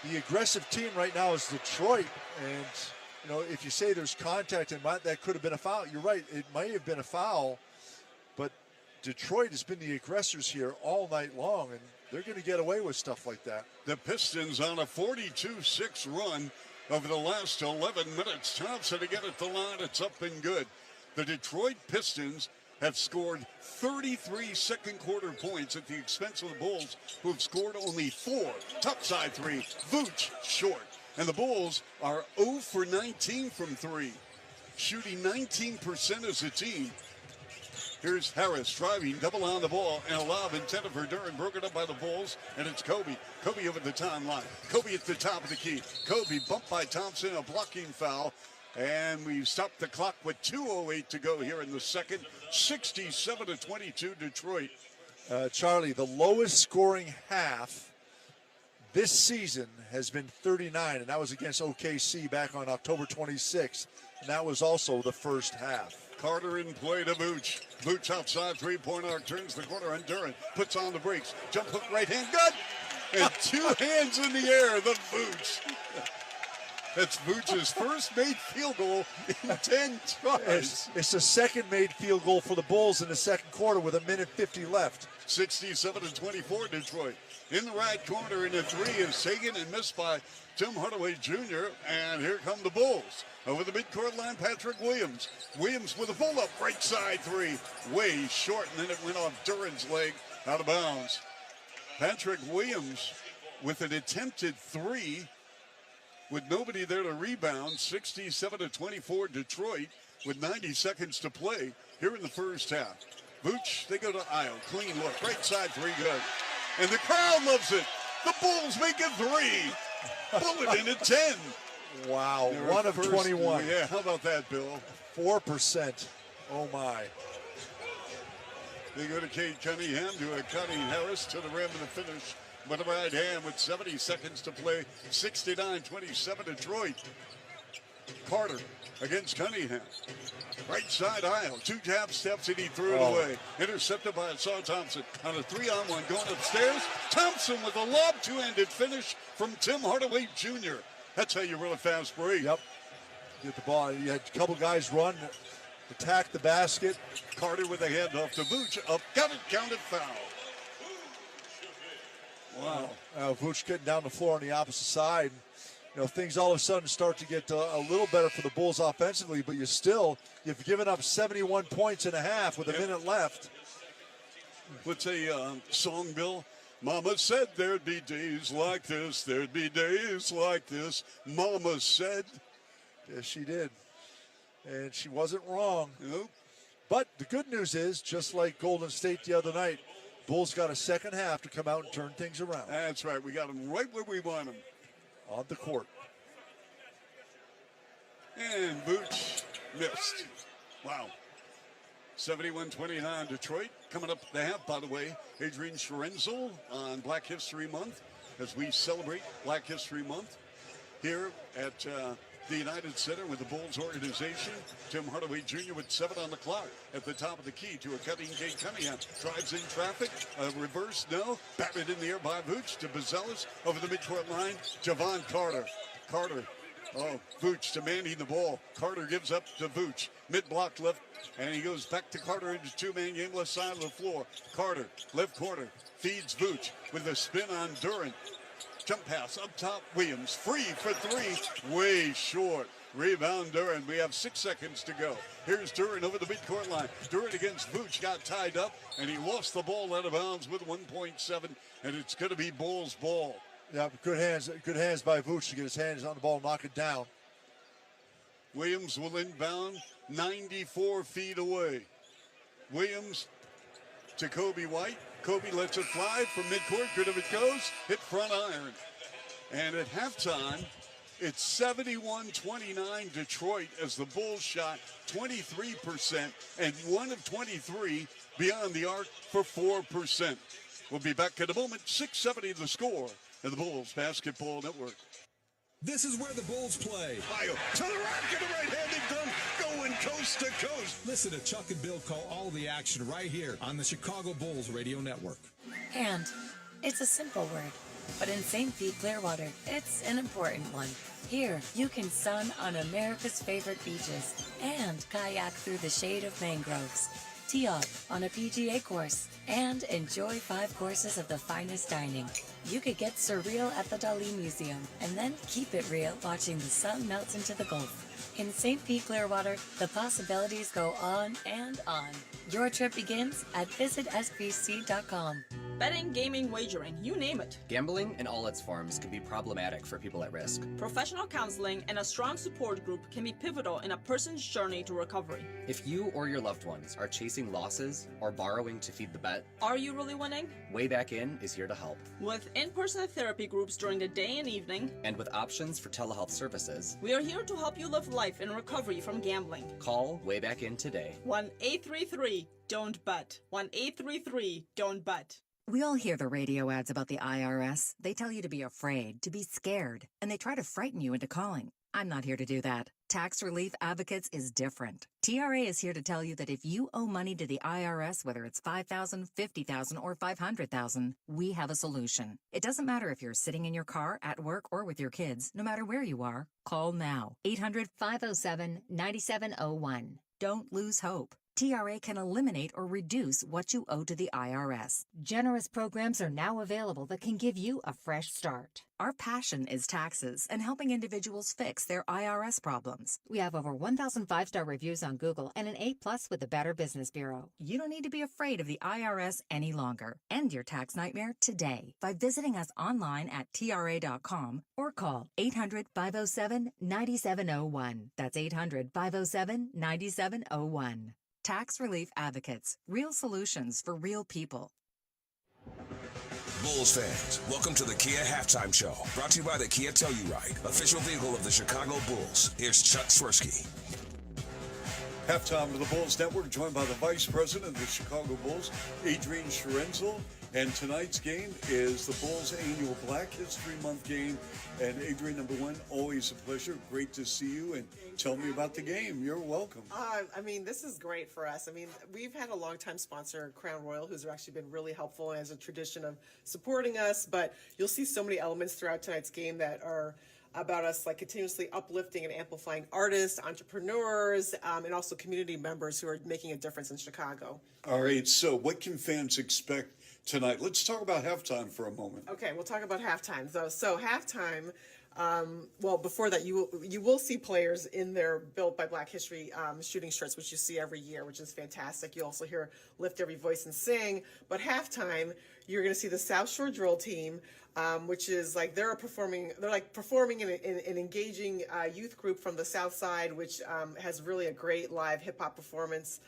the aggressive team right now is Detroit. And, you know, if you say there's contact, and that could have been a foul, you're right, it might have been a foul. But Detroit has been the aggressors here all night long, and they're going to get away with stuff like that. The Pistons on a 42-6 run over the last 11 minutes. Thompson to get at the line. It's up and good. The Detroit Pistons have scored 33 second quarter points at the expense of the Bulls, who have scored only 4. Topside three, Vooch short. And the Bulls are 0 for 19 from 3, shooting 19% as a team. Here's Harris driving, double on the ball, and a lob intended for Duran, broken up by the Bulls, and it's Kobe. Kobe over the timeline. Kobe at the top of the key. Kobe bumped by Thompson, a blocking foul, and we've stopped the clock with 2:08 to go here in the second. 67-22 Detroit. Charlie, the lowest scoring half this season has been 39, and that was against OKC back on October 26th, and that was also the first half. Carter in play to Vooch. Vooch outside three-point arc, turns the corner on Duran, puts on the brakes, jump hook right hand, good! And 2 hands in the air, the Vooch. That's Vooch's first made field goal in 10 tries. It's the second made field goal for the Bulls in the second quarter with 1:50 left. 67-24 Detroit. In the right corner, and the three is taken and missed by Tim Hardaway Jr. And here come the Bulls. Over the midcourt line, Patrick Williams. Williams with a pull-up, right side three. Way short, and then it went off Duran's leg, out of bounds. Patrick Williams with an attempted three with nobody there to rebound. 67-24 Detroit with 90 seconds to play here in the first half. Vooch, they go to aisle. Clean look, right side three, good. And the crowd loves it. The Bulls make it 3. Bullet in at 10. Wow, They're 1 of first, 21. Yeah, how about that, Bill? 4%. Oh, my. They go to Cade Cunningham to a Cutting Harris to the rim and the finish with the right hand with 70 seconds to play. 69-27 Detroit. Carter against Cunningham. Right side aisle. 2 jab steps and he threw it away. Intercepted by Saw Thompson on a 3-on-1 going upstairs. Thompson with a lob, 2-handed finish from Tim Hardaway Jr. That's how you run a fast break. Yep. Get the ball. You had a couple guys run, attack the basket. Carter with a handoff to Vooch. Up, got it, counted foul. Wow. Vooch getting down the floor on the opposite side. You know, things all of a sudden start to get a little better for the Bulls offensively, but you've given up 71 points in a half with a minute left. What's a song, Bill? Mama said there'd be days like this. There'd be days like this. Mama said. Yes, she did. And she wasn't wrong. Nope. But the good news is, just like Golden State the other night, Bulls got a second half to come out and turn things around. That's right. We got them right where we want them. On the court. And Vooch missed. Wow. 71-29 Detroit. Coming up the half, by the way, Adrian Scherenzel on Black History Month as we celebrate Black History Month here at the United Center with the Bulls organization. Tim Hardaway Jr. with 7 on the clock at the top of the key to a cutting Cade Cunningham. Drives in traffic. Reverse, no. Batted in the air by Vooch to Bazelis over the midcourt line. Javon Carter. Vooch demanding the ball. Carter gives up to Vooch. Mid-block left, and he goes back to Carter into two-man game left side of the floor. Carter, left corner, feeds Vooch with a spin on Duran. Jump pass up top, Williams. Free for 3, way short. Rebound Duran. We have 6 seconds to go. Here's Duran over the midcourt line. Duran against Vooch got tied up, and he lost the ball out of bounds with 1.7, and it's going to be Bulls ball. Yeah, good hands by Vooch to get his hands on the ball and knock it down. Williams will inbound 94 feet away. Williams to Kobe White. Kobe lets it fly from midcourt. Good if it goes. Hit front iron. And at halftime, it's 71-29 Detroit as the Bulls shot 23% and 1 of 23 beyond the arc for 4%. We'll be back in a moment. 6:70 the score in the Bulls Basketball Network. This is where the Bulls play. Bio to the rack and the right-handed dunk, going coast to coast. Listen to Chuck and Bill call all the action right here on the Chicago Bulls Radio Network. And it's a simple word, but in St. Pete, Clearwater, it's an important one. Here, you can sun on America's favorite beaches and kayak through the shade of mangroves. tee off on a PGA course, and enjoy 5 courses of the finest dining. You could get surreal at the Dali Museum and then keep it real watching the sun melts into the Gulf. In St. Pete Clearwater, the possibilities go on and on. Your trip begins at visitsbc.com. Betting, gaming, wagering, you name it. Gambling in all its forms can be problematic for people at risk. Professional counseling and a strong support group can be pivotal in a person's journey to recovery. If you or your loved ones are chasing losses or borrowing to feed the bet, are you really winning? Way Back In is here to help. With in-person therapy groups during the day and evening, and with options for telehealth services, we are here to help you live life in recovery from gambling. Call Way Back In today. 1-833-DON'T-BET. 1-833-DON'T-BET. We all hear the radio ads about the IRS. They tell you to be afraid, to be scared, and they try to frighten you into calling. I'm not here to do that. Tax Relief Advocates is different. TRA is here to tell you that if you owe money to the IRS, whether it's $5,000, $50,000, or $500,000, we have a solution. It doesn't matter if you're sitting in your car, at work, or with your kids. No matter where you are, call now. 800-507-9701. Don't lose hope. TRA can eliminate or reduce what you owe to the IRS. Generous programs are now available that can give you a fresh start. Our passion is taxes and helping individuals fix their IRS problems. We have over 1,000 5-star reviews on Google and an A+ with the Better Business Bureau. You don't need to be afraid of the IRS any longer. End your tax nightmare today by visiting us online at TRA.com or call 800-507-9701. That's 800-507-9701. Tax Relief Advocates. Real solutions for real people. Bulls fans, welcome to the Kia Halftime Show. Brought to you by the Kia Telluride, official vehicle of the Chicago Bulls. Here's Chuck Swirsky. Halftime of the Bulls Network, joined by the Vice President of the Chicago Bulls, Adrian Schrenzel. And tonight's game is the Bulls' annual Black History Month game. And Adrian, number one, always a pleasure. Great to see you. And tell me about the game. You're welcome. I mean, this is great for us. I mean, we've had a longtime sponsor, Crown Royal, who's actually been really helpful as a tradition of supporting us. But you'll see so many elements throughout tonight's game that are about us, like continuously uplifting and amplifying artists, entrepreneurs, and also community members who are making a difference in Chicago. All right. So what can fans expect tonight? Let's talk about halftime for a moment. Okay, we'll talk about halftime. So halftime, well, before that, you will see players in their Built by Black History shooting shirts, which you see every year, which is fantastic. You also hear Lift Every Voice and Sing. But halftime, you're going to see the South Shore Drill Team, which is like they're performing in an engaging youth group from the South Side, which has really a great live hip hop performance.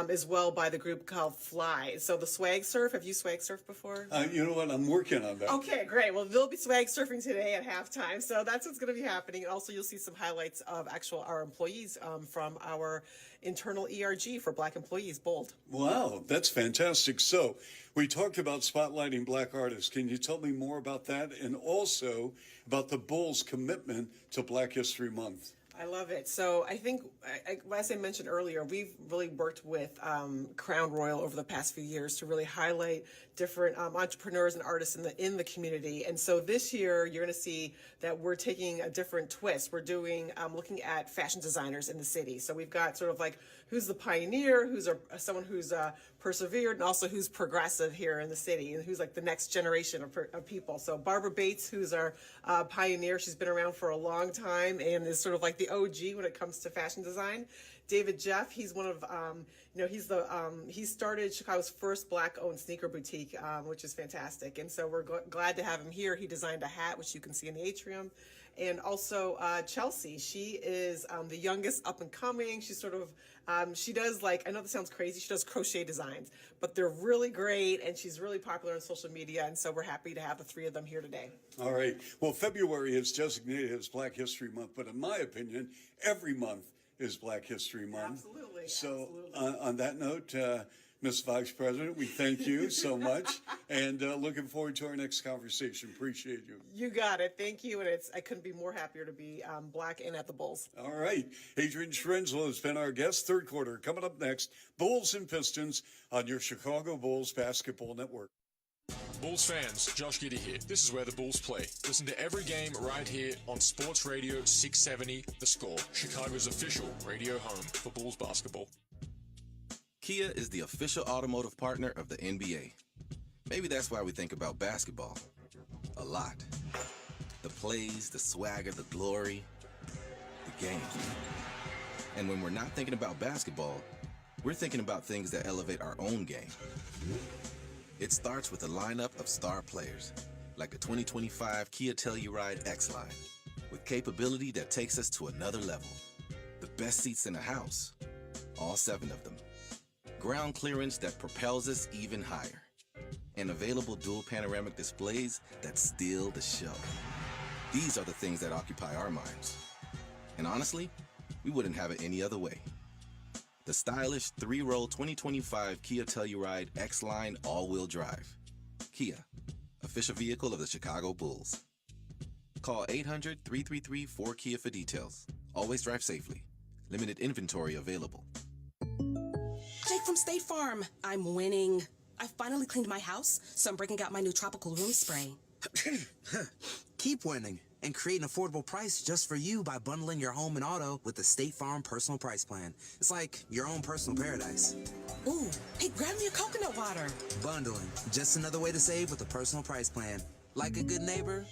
As well by the group called Fly. So the swag surf, have you swag surfed before? You know what? I'm working on that. Okay, great. Well, they'll be swag surfing today at halftime. So that's what's going to be happening. And also you'll see some highlights of our employees from our internal ERG for Black employees, Bold. Wow, that's fantastic. So we talked about spotlighting Black artists. Can you tell me more about that? And also about the Bulls' commitment to Black History Month. I love it. So I think, as I mentioned earlier, we've really worked with Crown Royal over the past few years to really highlight different entrepreneurs and artists in the community. And so this year, you're going to see that we're taking a different twist. We're doing looking at fashion designers in the city. So we've got sort of like who's the pioneer, who's someone who's persevered, and also who's progressive here in the city, and who's like the next generation of people. So Barbara Bates, who's our pioneer, she's been around for a long time and is sort of like the OG when it comes to fashion design. David Jeff, he's one of, he started Chicago's first Black-owned sneaker boutique, which is fantastic. And so we're glad to have him here. He designed a hat, which you can see in the atrium. And also Chelsea, she is the youngest up and coming. She's sort of, she does I know this sounds crazy, she does crochet designs, but they're really great, and she's really popular on social media, and so we're happy to have the three of them here today. All right. Well, February is designated as Black History Month, but in my opinion, every month is Black History Month. Absolutely. So on that note, Ms. Vice President, we thank you so much, and looking forward to our next conversation. Appreciate you. You got it. Thank you, and I couldn't be more happier to be Black and at the Bulls. All right. Adrian Schrenzel has been our guest. Third quarter coming up next. Bulls and Pistons on your Chicago Bulls Basketball Network. Bulls fans, Josh Giddey here. This is where the Bulls play. Listen to every game right here on Sports Radio 670 The Score, Chicago's official radio home for Bulls basketball. Kia is the official automotive partner of the NBA. Maybe that's why we think about basketball a lot. The plays, the swagger, the glory, the game. And when we're not thinking about basketball, we're thinking about things that elevate our own game. It starts with a lineup of star players, like the 2025 Kia Telluride X-Line, with capability that takes us to another level. The best seats in the house, all 7 of them. Ground clearance that propels us even higher. And available dual panoramic displays that steal the show. These are the things that occupy our minds. And honestly, we wouldn't have it any other way. The stylish 3-row 2025 Kia Telluride X-Line all-wheel drive. Kia, official vehicle of the Chicago Bulls. Call 800-333-4KIA for details. Always drive safely. Limited inventory available. Jake from State Farm. I'm winning. I finally cleaned my house, so I'm breaking out my new tropical room spray. Keep winning and create an affordable price just for you by bundling your home and auto with the State Farm Personal Price Plan. It's like your own personal paradise. Ooh, hey, grab me a coconut water. Bundling, just another way to save with a personal price plan. Like a good neighbor,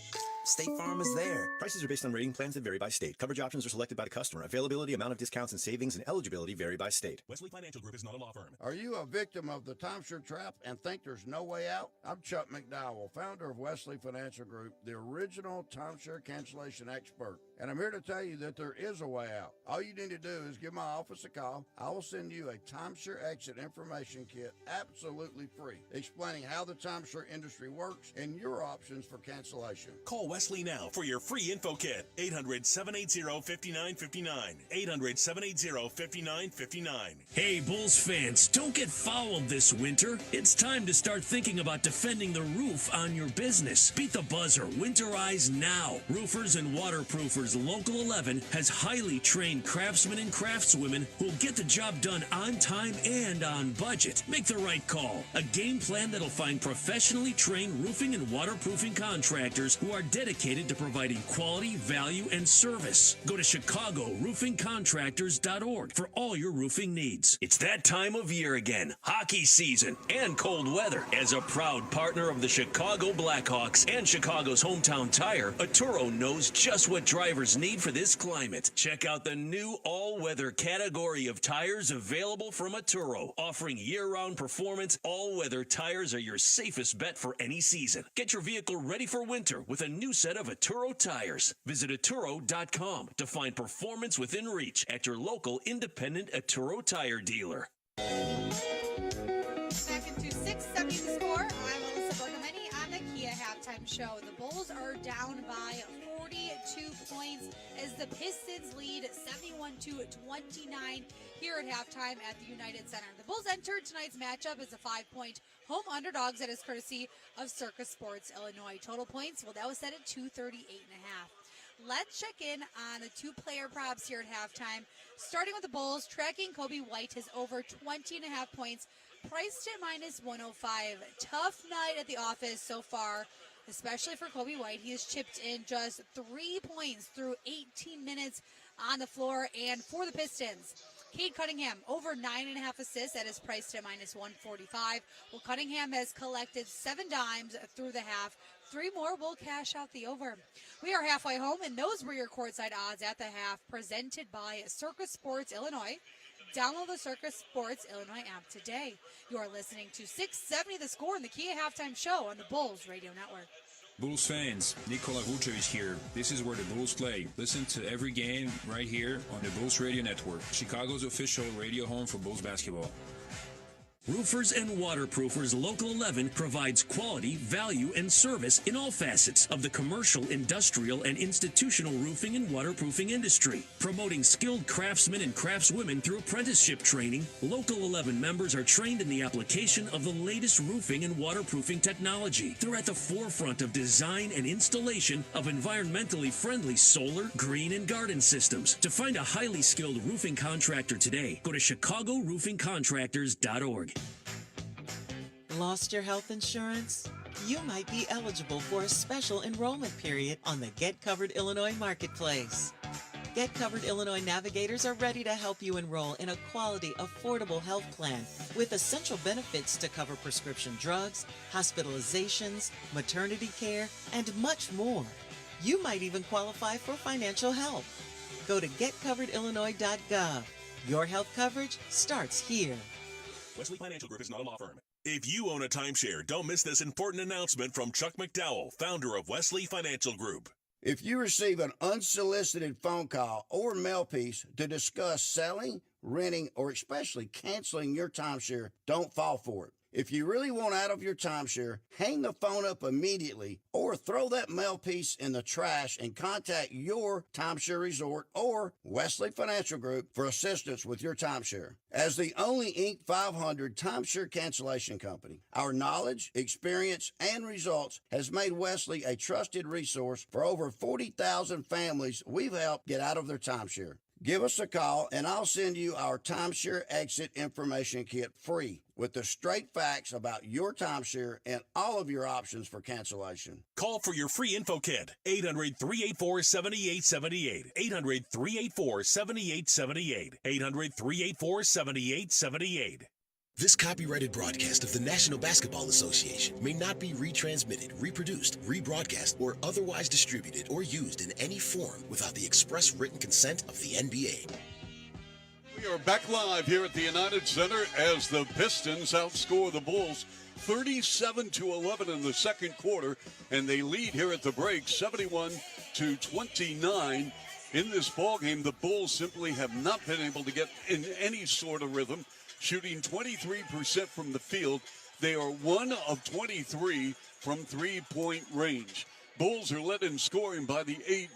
State Farm is there. Prices are based on rating plans that vary by state. Coverage options are selected by the customer. Availability, amount of discounts and savings, and eligibility vary by state. Wesley Financial Group is not a law firm. Are you a victim of the timeshare trap and think there's no way out? I'm Chuck McDowell, founder of Wesley Financial Group, the original timeshare cancellation expert. And I'm here to tell you that there is a way out. All you need to do is give my office a call. I will send you a timeshare exit information kit absolutely free, explaining how the timeshare industry works and your options for cancellation. Call Wesley now for your free info kit. 800-780-5959. 800-780-5959. Hey, Bulls fans, don't get fouled this winter. It's time to start thinking about defending the roof on your business. Beat the buzzer. Winterize now. Roofers and waterproofers Local 11 has highly trained craftsmen and craftswomen who will get the job done on time and on budget. Make the right call. A game plan that'll find professionally trained roofing and waterproofing contractors who are dedicated to providing quality, value, and service. Go to ChicagoRoofingContractors.org for all your roofing needs. It's that time of year again. Hockey season and cold weather. As a proud partner of the Chicago Blackhawks and Chicago's hometown tire, Atturo knows just what drivers need for this climate. Check out the new all-weather category of tires available from Atturo. Offering year-round performance, all-weather tires are your safest bet for any season. Get your vehicle ready for winter with a new set of Atturo tires. Visit Atturo.com to find performance within reach at your local independent Atturo tire dealer. Back into 670 The Score. I'm Melissa Bergamini on the Kia Halftime Show. The Bulls are down by 42 points as the Pistons lead 71-29 here at halftime at the United Center. The Bulls entered tonight's matchup as a 5-point home underdogs that is courtesy of Circus Sports Illinois. Total points, well, that was set at 238.5. Let's check in on the two-player props here at halftime. Starting with the Bulls, tracking Kobe White has over 20.5 points, priced at -105. Tough night at the office so far, especially for Kobe White. He has chipped in just 3 points through 18 minutes on the floor. And for the Pistons, Cade Cunningham, over 9.5 assists. That is priced at -145. Well, Cunningham has collected 7 dimes through the half. 3 more will cash out the over. We are halfway home, and those were your courtside odds at the half, presented by Circus Sports Illinois. Download the Circus Sports Illinois app today. You are listening to 670 The Score in the Kia Halftime Show on the Bulls Radio Network. Bulls fans, Nikola Vucevic here. This is where the Bulls play. Listen to every game right here on the Bulls Radio Network, Chicago's official radio home for Bulls basketball. Roofers and Waterproofers Local 11 provides quality, value, and service in all facets of the commercial, industrial, and institutional roofing and waterproofing industry. Promoting skilled craftsmen and craftswomen through apprenticeship training, Local 11 members are trained in the application of the latest roofing and waterproofing technology. They're at the forefront of design and installation of environmentally friendly solar, green, and garden systems. To find a highly skilled roofing contractor today, go to ChicagoRoofingContractors.org. Lost your health insurance? You might be eligible for a special enrollment period on the Get Covered Illinois Marketplace. Get Covered Illinois navigators are ready to help you enroll in a quality, affordable health plan with essential benefits to cover prescription drugs, hospitalizations, maternity care, and much more. You might even qualify for financial help. Go to getcoveredillinois.gov. Your health coverage starts here. Wesley Financial Group is not a law firm. If you own a timeshare, don't miss this important announcement from Chuck McDowell, founder of Wesley Financial Group. If you receive an unsolicited phone call or mail piece to discuss selling, renting, or especially canceling your timeshare, don't fall for it. If you really want out of your timeshare, hang the phone up immediately or throw that mail piece in the trash and contact your timeshare resort or Wesley Financial Group for assistance with your timeshare. As the only Inc. 500 timeshare cancellation company, our knowledge, experience, and results has made Wesley a trusted resource for over 40,000 families we've helped get out of their timeshare. Give us a call and I'll send you our timeshare exit information kit free with the straight facts about your timeshare and all of your options for cancellation. Call for your free info kit. 800-384-7878. 800-384-7878. 800-384-7878. This copyrighted broadcast of the National Basketball Association may not be retransmitted, reproduced, rebroadcast, or otherwise distributed or used in any form without the express written consent of the NBA. We are back live here at the United Center as the Pistons outscore the Bulls 37-11 in the second quarter, and they lead here at the break 71-29. In this ballgame, the Bulls simply have not been able to get in any sort of rhythm. Shooting 23% from the field. They are 1 of 23 from three-point range. Bulls are led in scoring by the 8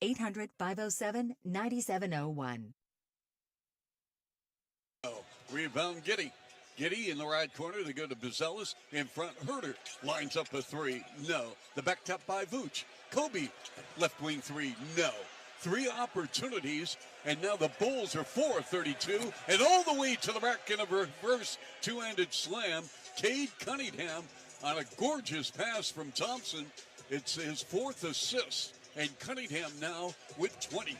800-507-9701. Rebound, Giddy. Giddy in the right corner. They go to Bazelis. In front, Herter lines up a three. No. The back tap by Vooch. Kobe, left wing three. No. Three opportunities, and now the Bulls are 4-32, and all the way to the rack in a reverse two-handed slam. Cade Cunningham on a gorgeous pass from Thompson. It's his fourth assist, and Cunningham now with 20.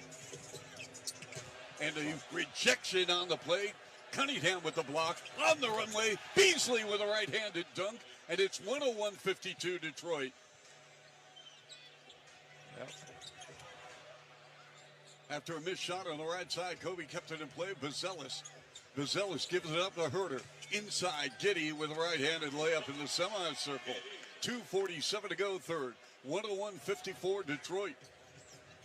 And a rejection on the play. Cunningham with the block on the runway. Beasley with a right-handed dunk, and it's 101-52 Detroit. Yep. After a missed shot on the right side, Kobe kept it in play. Bazelis gives it up to Herter. Inside, Giddy with a right-handed layup in the semicircle. 2:47 to go third. 101-54 Detroit.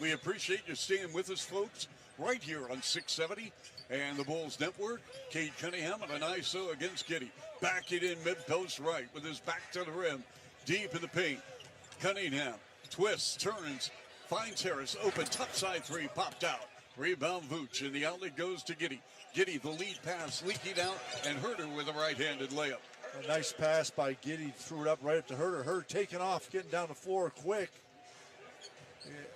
We appreciate you staying with us, folks, right here on 670 and the Bulls Network. Cade Cunningham on an ISO against Giddy. Back it in mid-post right with his back to the rim. Deep in the paint. Cunningham twists, turns, finds Harris, open, top side three, popped out. Rebound Vooch, and the outlet goes to Giddy. Giddy, the lead pass, leaking out, and Herter with a right-handed layup. A nice pass by Giddy, threw it up right up to Herter. Herter taking off, getting down the floor quick.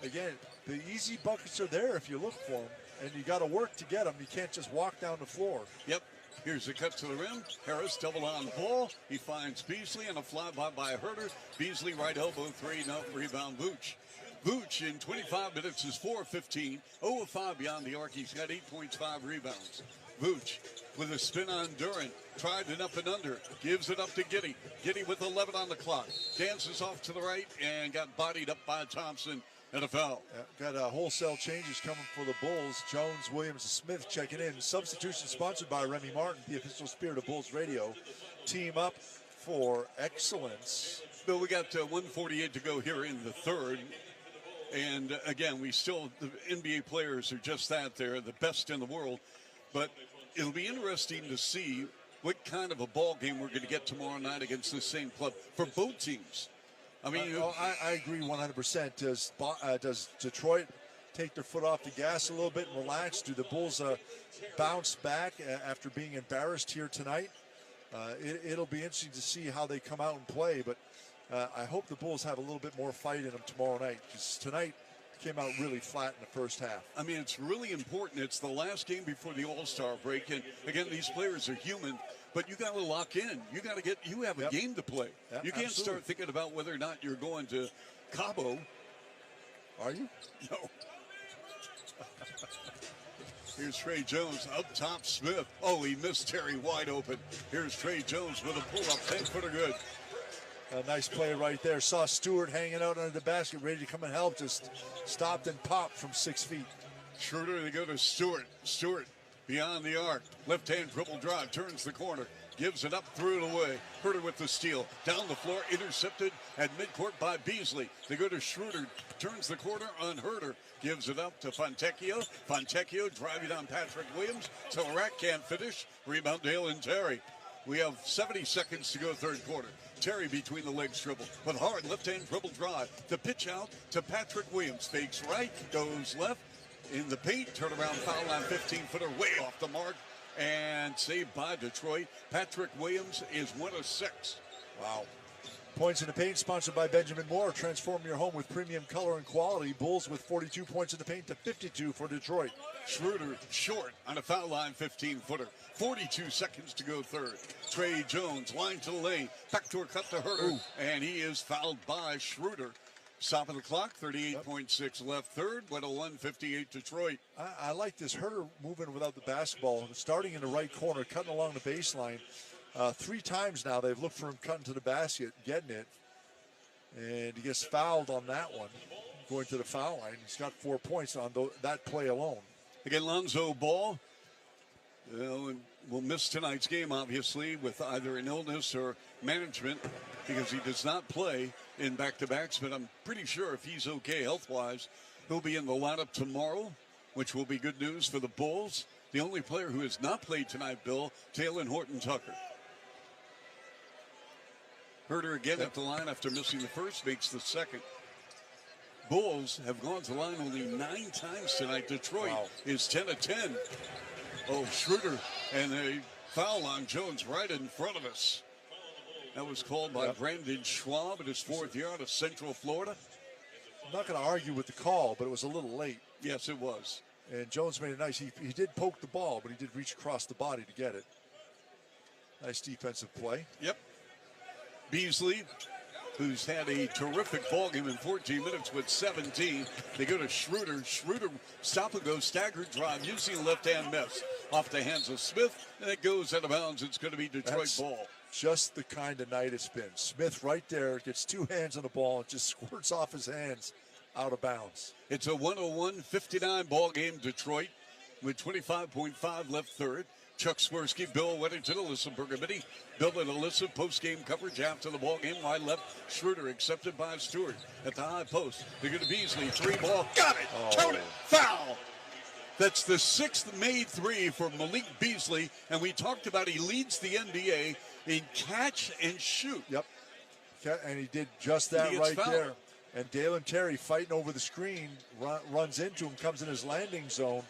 Again, the easy buckets are there if you look for them, and you got to work to get them. You can't just walk down the floor. Yep. Here's a cut to the rim. Harris double on the ball. He finds Beasley and a flyby by Herter. Beasley right elbow three, no rebound Vooch. Vooch in 25 minutes is 4-15, 0-5 beyond the arc. He's got 8 points, 5 rebounds. Vooch with a spin on Duran, tried an up and under, gives it up to Giddy. Giddy with 11 on the clock, dances off to the right and got bodied up by Thompson and a foul. Got wholesale changes coming for the Bulls. Jones, Williams, and Smith checking in. Substitution sponsored by Remy Martin, the official spirit of Bulls Radio. Team up for excellence. Bill, we got 1:48 to go here in the third. And again, the NBA players are just that. They're the best in the world. But it'll be interesting to see what kind of a ball game we're going to get tomorrow night against this same club for both teams. I mean, I agree 100%. Does Detroit take their foot off the gas a little bit and relax? Do the Bulls bounce back after being embarrassed here tonight? It'll be interesting to see how they come out and play, but I hope the Bulls have a little bit more fight in them tomorrow night, because tonight came out really flat in the first half. I mean, it's really important. It's the last game before the All-Star break, and again, these players are human, but you got to lock in. You have a game to play. Yep, you can't absolutely. start thinking about whether or not you're going to Cabo. Are you? No. Here's Trey Jones up top. Smith. Oh, he missed Terry wide open. Here's Trey Jones with a pull-up, 10-footer good. A nice play right there. Saw Stewart hanging out under the basket, ready to come and help. Just stopped and popped from 6 feet. Schroeder, they go to Stewart. Stewart beyond the arc. Left-hand dribble drive, turns the corner. Gives it up, threw it away. Herter with the steal. Down the floor, intercepted at midcourt by Beasley. They go to Schroeder, turns the corner on Herter. Gives it up to Fontecchio. Fontecchio driving on Patrick Williams. So Rack can't finish. Rebound Dale and Terry. We have 70 seconds to go third quarter. Terry between the legs dribble with hard left-hand dribble drive. The pitch out to Patrick Williams. Fakes right, goes left. In the paint, turnaround foul line, 15-footer way off the mark. And saved by Detroit. Patrick Williams is 1 of 6. Wow. Points in the paint sponsored by Benjamin Moore. Transform your home with premium color and quality. Bulls with 42 points in the paint to 52 for Detroit. Schroeder short on a foul line, 15-footer. 42 seconds to go third. Trey Jones, line to the lane. Backdoor cut to Herter. Ooh. And he is fouled by Schroeder. Stop of the clock, 38.6 left third. 101-58 Detroit. I like this Herter moving without the basketball. Starting in the right corner, cutting along the baseline. 3 times now they've looked for him cutting to the basket, getting it. And he gets fouled on that one, going to the foul line. He's got 4 points on that play alone. Again, Lonzo Ball will miss tonight's game, obviously, with either an illness or management, because he does not play in back-to-backs. But I'm pretty sure if he's okay health-wise, he'll be in the lineup tomorrow, which will be good news for the Bulls. The only player who has not played tonight, Bill, Taylor Horton-Tucker. Herter again at the line after missing the first, makes the second. Bulls have gone to the line only 9 times tonight. Detroit is 10 of 10. Oh, Schroeder, and a foul on Jones right in front of us. That was called by Brandon Schwab at his 4th year out of Central Florida. I'm not going to argue with the call, but it was a little late. Yes, it was. And Jones made it nice. He did poke the ball, but he did reach across the body to get it. Nice defensive play. Yep. Beasley, who's had a terrific ball game in 14 minutes with 17. They go to Schroeder. Schroeder, stop and go, staggered drive, using left-hand miss. Off the hands of Smith, and it goes out of bounds. It's going to be Detroit ball. Just the kind of night it's been. Smith right there, gets 2 hands on the ball, and just squirts off his hands out of bounds. It's a 101-59 ball game, Detroit, with 25.5 left third. Chuck Swirsky, Bill Weddington, Alyssa Bergamini. Bill and Alyssa post-game coverage after the ball game. Wide left, Schroeder accepted by Stewart at the high post. They go to Beasley, 3-ball, got it, count it, foul. That's the 6th made 3 for Malik Beasley, and we talked about he leads the NBA in catch and shoot. Yep, and he did just that right there. And Dalen Terry fighting over the screen, runs into him, comes in his landing zone,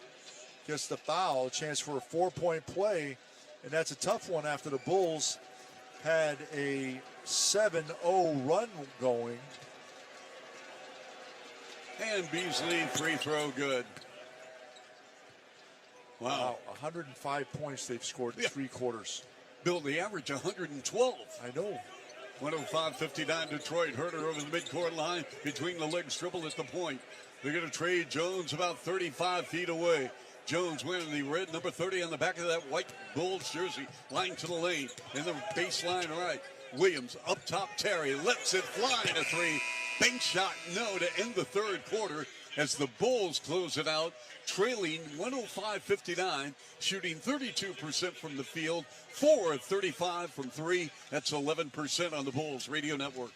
gets the foul, a chance for a 4-point play, and that's a tough one after the Bulls had a 7-0 run going. And Beasley, free throw good. Wow. 105 points they've scored in 3 quarters. Bill, the average 112. I know. 105-59 Detroit. Herter over the midcourt line between the legs, dribble at the point. They're going to trade Jones about 35 feet away. Jones wearing the red number 30 on the back of that white Bulls jersey. Line to the lane in the baseline right. Williams up top. Terry lets it fly to 3. Bank shot no to end the 3rd quarter as the Bulls close it out, trailing 105-59, shooting 32% from the field, 4 of 35 from 3. That's 11% on the Bulls Radio Network.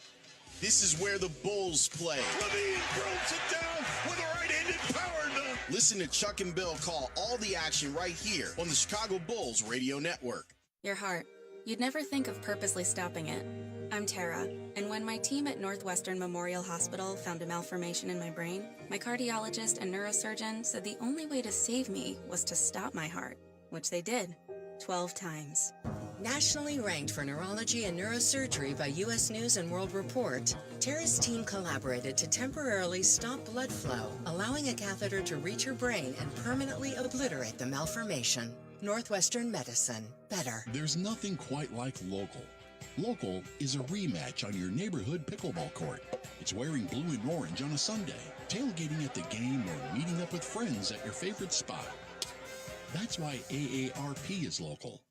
This is where the Bulls play. Levine throws it down with a right-handed power dunk. Listen to Chuck and Bill call all the action right here on the Chicago Bulls Radio Network. Your heart. You'd never think of purposely stopping it. I'm Tara, and when my team at Northwestern Memorial Hospital found a malformation in my brain, my cardiologist and neurosurgeon said the only way to save me was to stop my heart, which they did, 12 times. Nationally ranked for neurology and neurosurgery by U.S. News and World Report, Tara's team collaborated to temporarily stop blood flow, allowing a catheter to reach her brain and permanently obliterate the malformation. Northwestern Medicine. Better. There's nothing quite like local. Local is a rematch on your neighborhood pickleball court. It's wearing blue and orange on a Sunday, tailgating at the game, or meeting up with friends at your favorite spot. That's why AARP is local,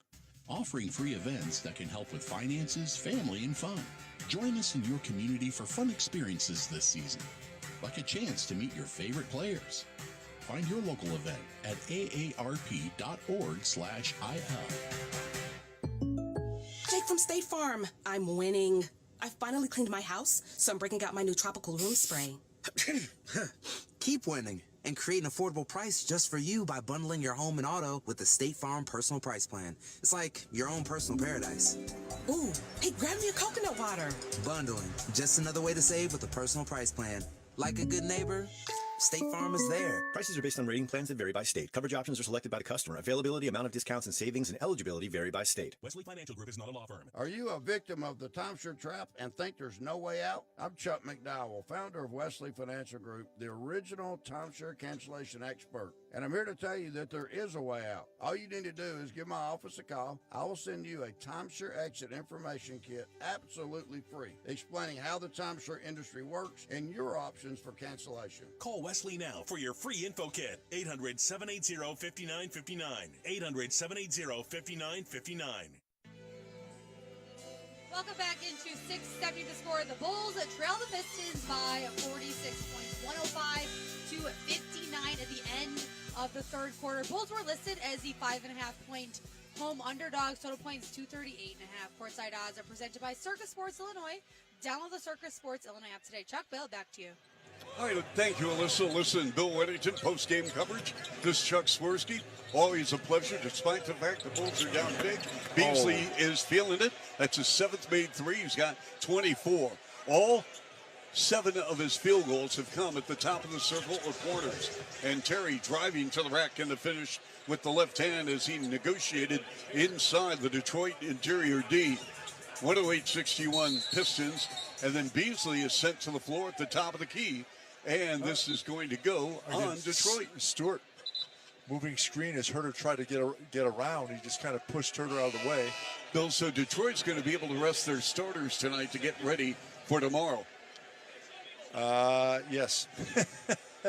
offering free events that can help with finances, family, and fun. Join us in your community for fun experiences this season, like a chance to meet your favorite players. Find your local event at aarp.org/il. Jake from State Farm. I'm winning. I finally cleaned my house, so I'm breaking out my new tropical room spray. Keep winning and create an affordable price just for you by bundling your home and auto with the State Farm Personal Price Plan. It's like your own personal paradise. Ooh, hey, grab me a coconut water. Bundling, just another way to save with a personal price plan. Like a good neighbor, State Farm is there. Prices are based on rating plans that vary by state. Coverage options are selected by the customer. Availability, amount of discounts and savings, and eligibility vary by state. Wesley Financial Group is not a law firm. Are you a victim of the timeshare trap and think there's no way out? I'm Chuck McDowell, founder of Wesley Financial Group, the original timeshare cancellation expert. And I'm here to tell you that there is a way out. All you need to do is give my office a call. I will send you a timeshare exit information kit absolutely free, explaining how the timeshare industry works and your options for cancellation. Call Wesley now for your free info kit. 800-780-5959. 800-780-5959. Welcome back into 670 to score. The Bulls trail the Pistons by 46 points, 105-59 at the end of the 3rd quarter. Bulls were listed as the 5.5-point home underdogs. Total points 238.5. Courtside odds are presented by Circus Sports Illinois. Download the Circus Sports Illinois app today. Chuck Bell, back to you. All right, thank you, Alyssa. Listen, Bill Weddington, post-game coverage. This is Chuck Swirsky. Always a pleasure, despite the fact the Bulls are down big. Beasley is feeling it. That's his 7th made 3. He's got 24. All 7 of his field goals have come at the top of the circle or corners. And Terry driving to the rack in the finish with the left hand as he negotiated inside the Detroit interior D. 108-61 Pistons. And then Beasley is sent to the floor at the top of the key. And this is going to go on Detroit. Stewart moving screen as Herter tried to get around. He just kind of pushed Herter out of the way. Bill, so Detroit's going to be able to rest their starters tonight to get ready for tomorrow. Yes.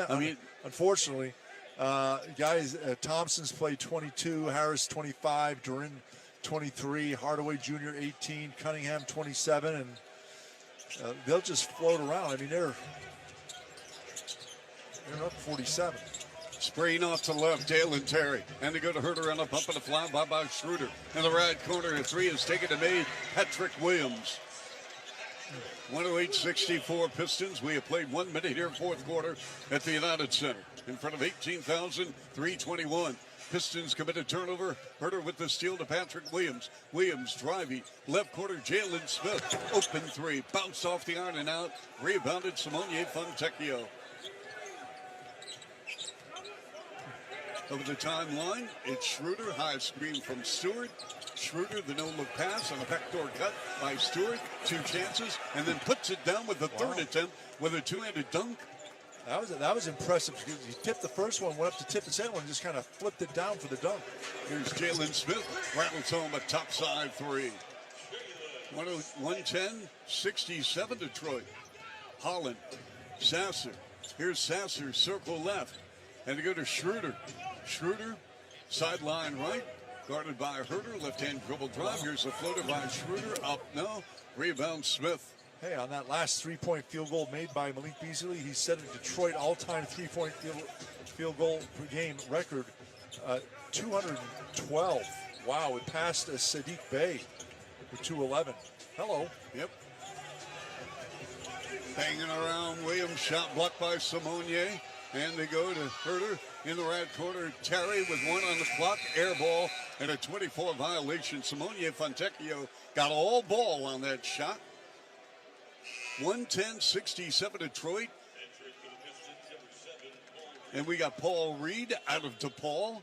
I mean, unfortunately, guys, Thompson's played 22, Harris 25, Durin 23, Hardaway Jr. 18, Cunningham 27, and they'll just float around. I mean, they're up 47. Spraying off to the left, Dalen Terry. And they go to Herter on a pump and a fly by Schroeder. In the right corner, a three is taken to made Patrick Williams. 108-64 Pistons. We have played 1 minute here, fourth quarter at the United Center. In front of 18,321. Pistons commit a turnover. Herter with the steal to Patrick Williams. Williams driving. Left corner, Jalen Smith. Open three. Bounced off the iron and out. Rebounded Simone Fontecchio. Over the timeline, it's Schroeder. High screen from Stewart. Schroeder, the no-look pass on a backdoor cut by Stewart. 2 chances, and then puts it down with the third attempt with a two-handed dunk. That was impressive. He tipped the first one, went up to tip the second one, and just kind of flipped it down for the dunk. Here's Jalen Smith. Rattles home a topside three. 110-67 Detroit. Holland. Sasser. Here's Sasser, circle left. And to go to Schroeder. Schroeder, sideline right, guarded by Herter, left-hand dribble drive. Here's a floater by Schroeder, up no, rebound Smith. Hey, on that last three-point field goal made by Malik Beasley, he set a Detroit all-time three-point field goal per game record, 212. Wow, it passed Sadiq Bey with 211. Hello. Yep. Banging around, Williams, shot blocked by Simonier. And they go to Herter in the right corner. Terry with 1 on the clock. Air ball and a 24 violation. Simone Fontecchio got all ball on that shot. 110-67 Detroit. And we got Paul Reed out of DePaul.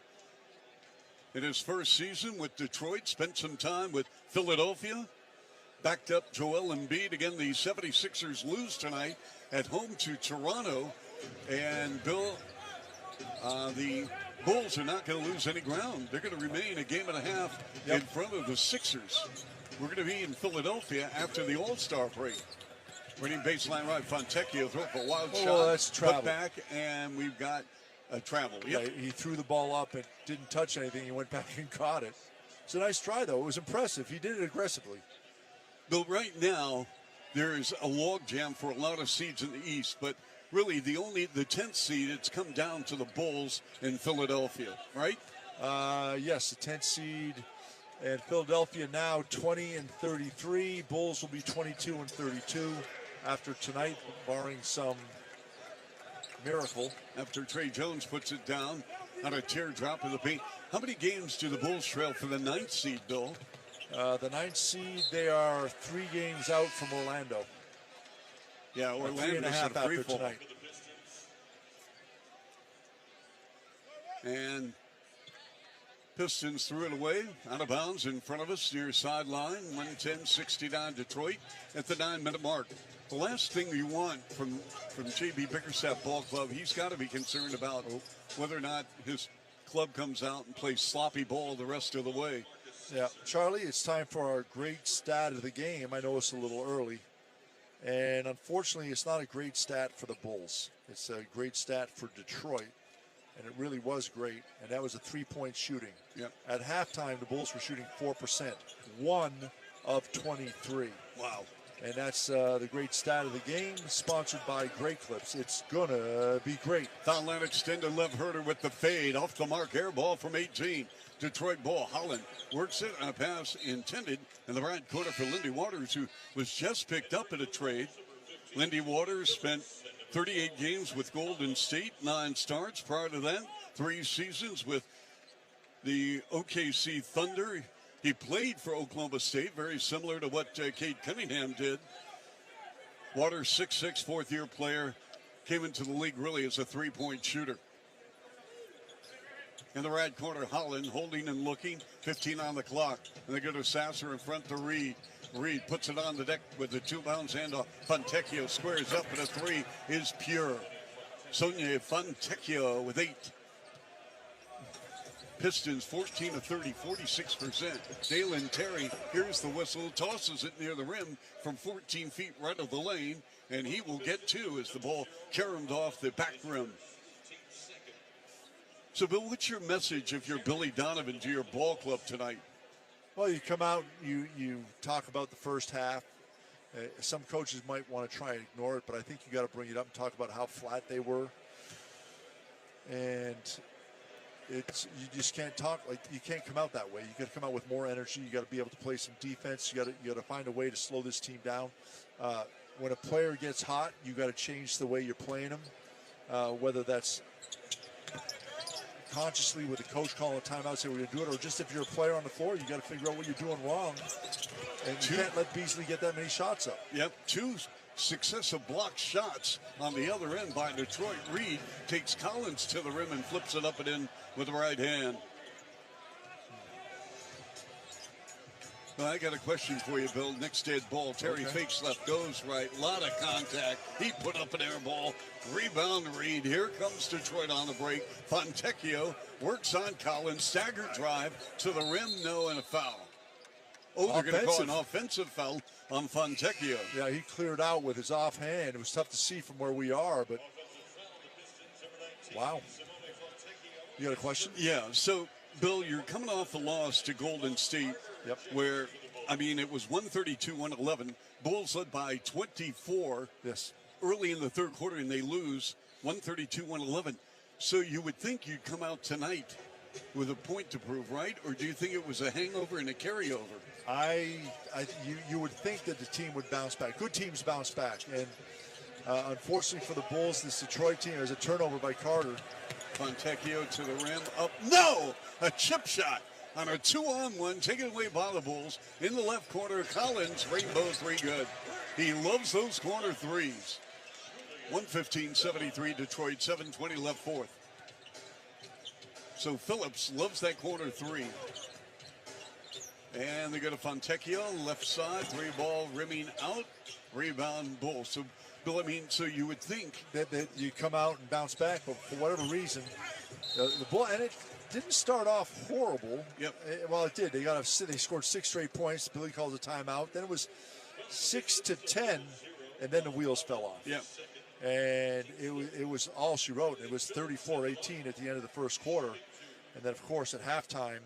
In his first season with Detroit, spent some time with Philadelphia. Backed up Joel Embiid. Again, the 76ers lose tonight at home to Toronto. And Bill, the Bulls are not going to lose any ground. They're going to remain a game and a half in front of the Sixers. We're going to be in Philadelphia after the All-Star break. Running baseline right, Fontecchio throw up a wild shot. That's travel. Put back, and we've got a travel. Yep. Yeah, he threw the ball up and didn't touch anything. He went back and caught it. It's a nice try, though. It was impressive. He did it aggressively. Bill, right now, there's a logjam for a lot of seeds in the East, but really, the 10th seed, it's come down to the Bulls in Philadelphia, right? Yes, the 10th seed and Philadelphia now 20-33. Bulls will be 22-32 after tonight, barring some miracle. After Trey Jones puts it down on a teardrop in the paint. How many games do the Bulls trail for the 9th seed, Bill? The 9th seed, they are 3 games out from Orlando. Yeah, Orlando's 3.5 after tonight. And Pistons threw it away, out of bounds in front of us near sideline. 110-69 Detroit at the 9-minute mark. The last thing you want from J.B. Bickerstaff Ball Club, he's got to be concerned about whether or not his club comes out and plays sloppy ball the rest of the way. Yeah, Charlie, it's time for our great stat of the game. I know it's a little early. And unfortunately, it's not a great stat for the Bulls. It's a great stat for Detroit. And it really was great. And that was a 3-point shooting. Yep. At halftime, the Bulls were shooting 4%. 1 of 23. Wow. And that's the great stat of the game, sponsored by Great Clips. It's going to be great. Foul extended left Herter with the fade. Off the mark, air ball from 18. Detroit ball. Holland works it on a pass intended in the right corner for Lindy Waters, who was just picked up in a trade. Lindy Waters spent 38 games with Golden State, 9 starts. Prior to that, 3 seasons with the OKC Thunder. He played for Oklahoma State, very similar to what Cade Cunningham did. Waters, 6'6", fourth-year player, came into the league really as a three-point shooter. In the right corner, Holland holding and looking, 15 on the clock. And they go to Sasser in front to Reed. Reed puts it on the deck with the two-bounce handoff. Fontecchio squares up, and a three is pure. Sonia Fontecchio with 8. Pistons 14 of 30, 46%. Dalen Terry, here's the whistle, tosses it near the rim from 14 feet right of the lane, and he will get 2 as the ball caromed off the back rim. So, Bill, what's your message if you're Billy Donovan to your ball club tonight? Well, you come out, you talk about the first half. Some coaches might want to try and ignore it, but I think you got to bring it up and talk about how flat they were. And you just can't talk like you can't come out that way. You got to come out with more energy. You got to be able to play some defense. You got to find a way to slow this team down. When a player gets hot, you got to change the way you're playing them. Whether that's consciously with the coach calling a timeout, say we're going to do it, or just if you're a player on the floor, you got to figure out what you're doing wrong. And you can't let Beasley get that many shots up. Yep, 2 successive block shots on the other end by Detroit. Reed takes Collins to the rim and flips it up and in with the right hand. Well, I got a question for you, Bill. Next dead ball. Terry fakes left, goes right. A lot of contact. He put up an air ball. Rebound Reed. Here comes Detroit on the break. Fontecchio works on Collins. Stagger drive to the rim. No, and a foul. Oh, they're going to call an offensive foul on Fontecchio. Yeah, he cleared out with his offhand. It was tough to see from where we are, but wow. You got a question? Yeah, so, Bill, you're coming off a loss to Golden State. Yep. Where, I mean, it was 132-111. Bulls led by 24. Yes. Early in the third quarter, and they lose 132-111. So you would think you'd come out tonight with a point to prove, right? Or do you think it was a hangover and a carryover? You would think that the team would bounce back. Good teams bounce back. And unfortunately for the Bulls, this Detroit team has a turnover by Carter. Fontecchio to the rim. Up. No! A chip shot. On a 2-on-1, taken away by the Bulls. In the left corner, Collins, rainbow three good. He loves those corner threes. 115-73 Detroit, 7:20 left fourth. So Phillips loves that corner three. And they go to Fontecchio, left side, three ball rimming out, rebound Bulls. So, Bill, I mean, so you would think that you come out and bounce back, but for whatever reason, the Bull, and it didn't start off horrible. Yep. Well, it did. They scored 6 straight points. Billy called a timeout. Then it was 6-10, and then the wheels fell off. Yep. And it was all she wrote. It was 34-18 at the end of the first quarter. And then, of course, at halftime,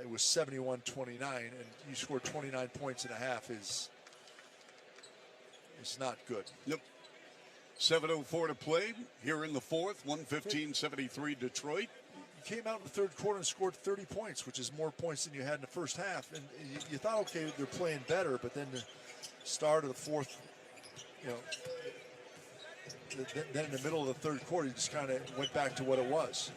it was 71-29, and you scored 29 points in a half is not good. Nope. 7:04 to play here in the fourth, 115-73 Detroit. You came out in the third quarter and scored 30 points, which is more points than you had in the first half. And you thought, okay, they're playing better, but then the start of the fourth, then in the middle of the third quarter, you just kind of went back to what it was.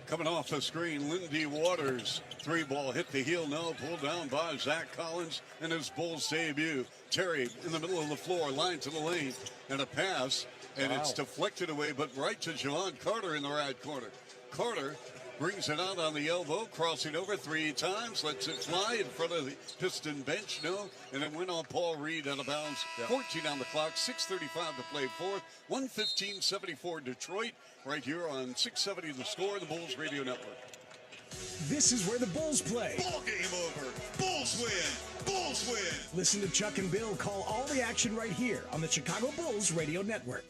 Coming off the screen, Lindy Waters. Three ball hit the heel, no, pulled down by Zach Collins in his Bulls debut. Terry in the middle of the floor, line to the lane, and a pass, and it's deflected away, but right to Javon Carter in the right corner. Carter brings it out on the elbow, crossing over 3 times, lets it fly in front of the Piston bench, no, and it went on Paul Reed out of bounds. 14 on the clock, 6:35 to play fourth, 115-74 Detroit, right here on 670 The Score, the Bulls Radio Network. This is where the Bulls play. Ball game over. Bulls win. Bulls win. Listen to Chuck and Bill call all the action right here on the Chicago Bulls Radio Network.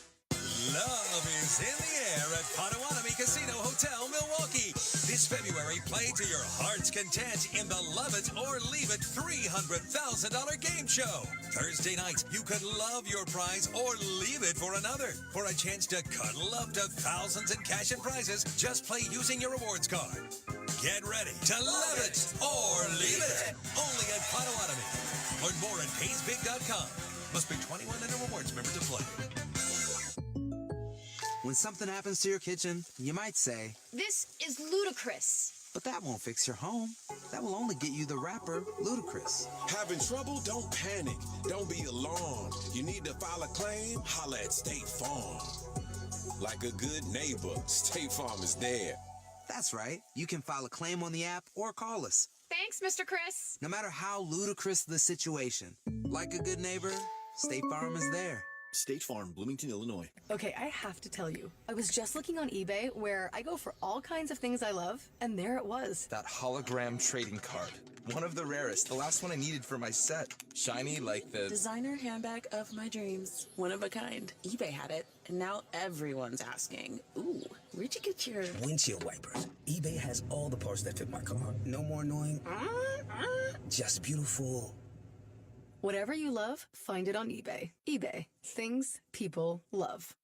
Love is in the air at Potawatomi Casino Hotel, Milwaukee. This February, play to your heart's content in the Love It or Leave It $300,000 game show. Thursday night, you could love your prize or leave it for another. For a chance to cuddle up to thousands in cash and prizes, just play using your rewards card. Get ready to love it or leave it. Only at Potawatomi. Learn more at PaysBig.com. Must be 21 and a rewards member to play. When something happens to your kitchen, you might say, "This is ludicrous." But that won't fix your home. That will only get you the rapper, Ludacris. Having trouble? Don't panic. Don't be alarmed. You need to file a claim? Holla at State Farm. Like a good neighbor, State Farm is there. That's right. You can file a claim on the app or call us. Thanks, Mr. Chris. No matter how ludicrous the situation, like a good neighbor, State Farm is there. State Farm, Bloomington, Illinois. Okay, I have to tell you, I was just looking on eBay where I go for all kinds of things I love, and there it was. That hologram trading card. One of the rarest. The last one I needed for my set. Shiny like the designer handbag of my dreams. One of a kind. eBay had it, and now everyone's asking, ooh, where'd you get your windshield wipers? eBay has all the parts that fit my car. No more annoying. Just beautiful. Whatever you love, find it on eBay. eBay. Things people love.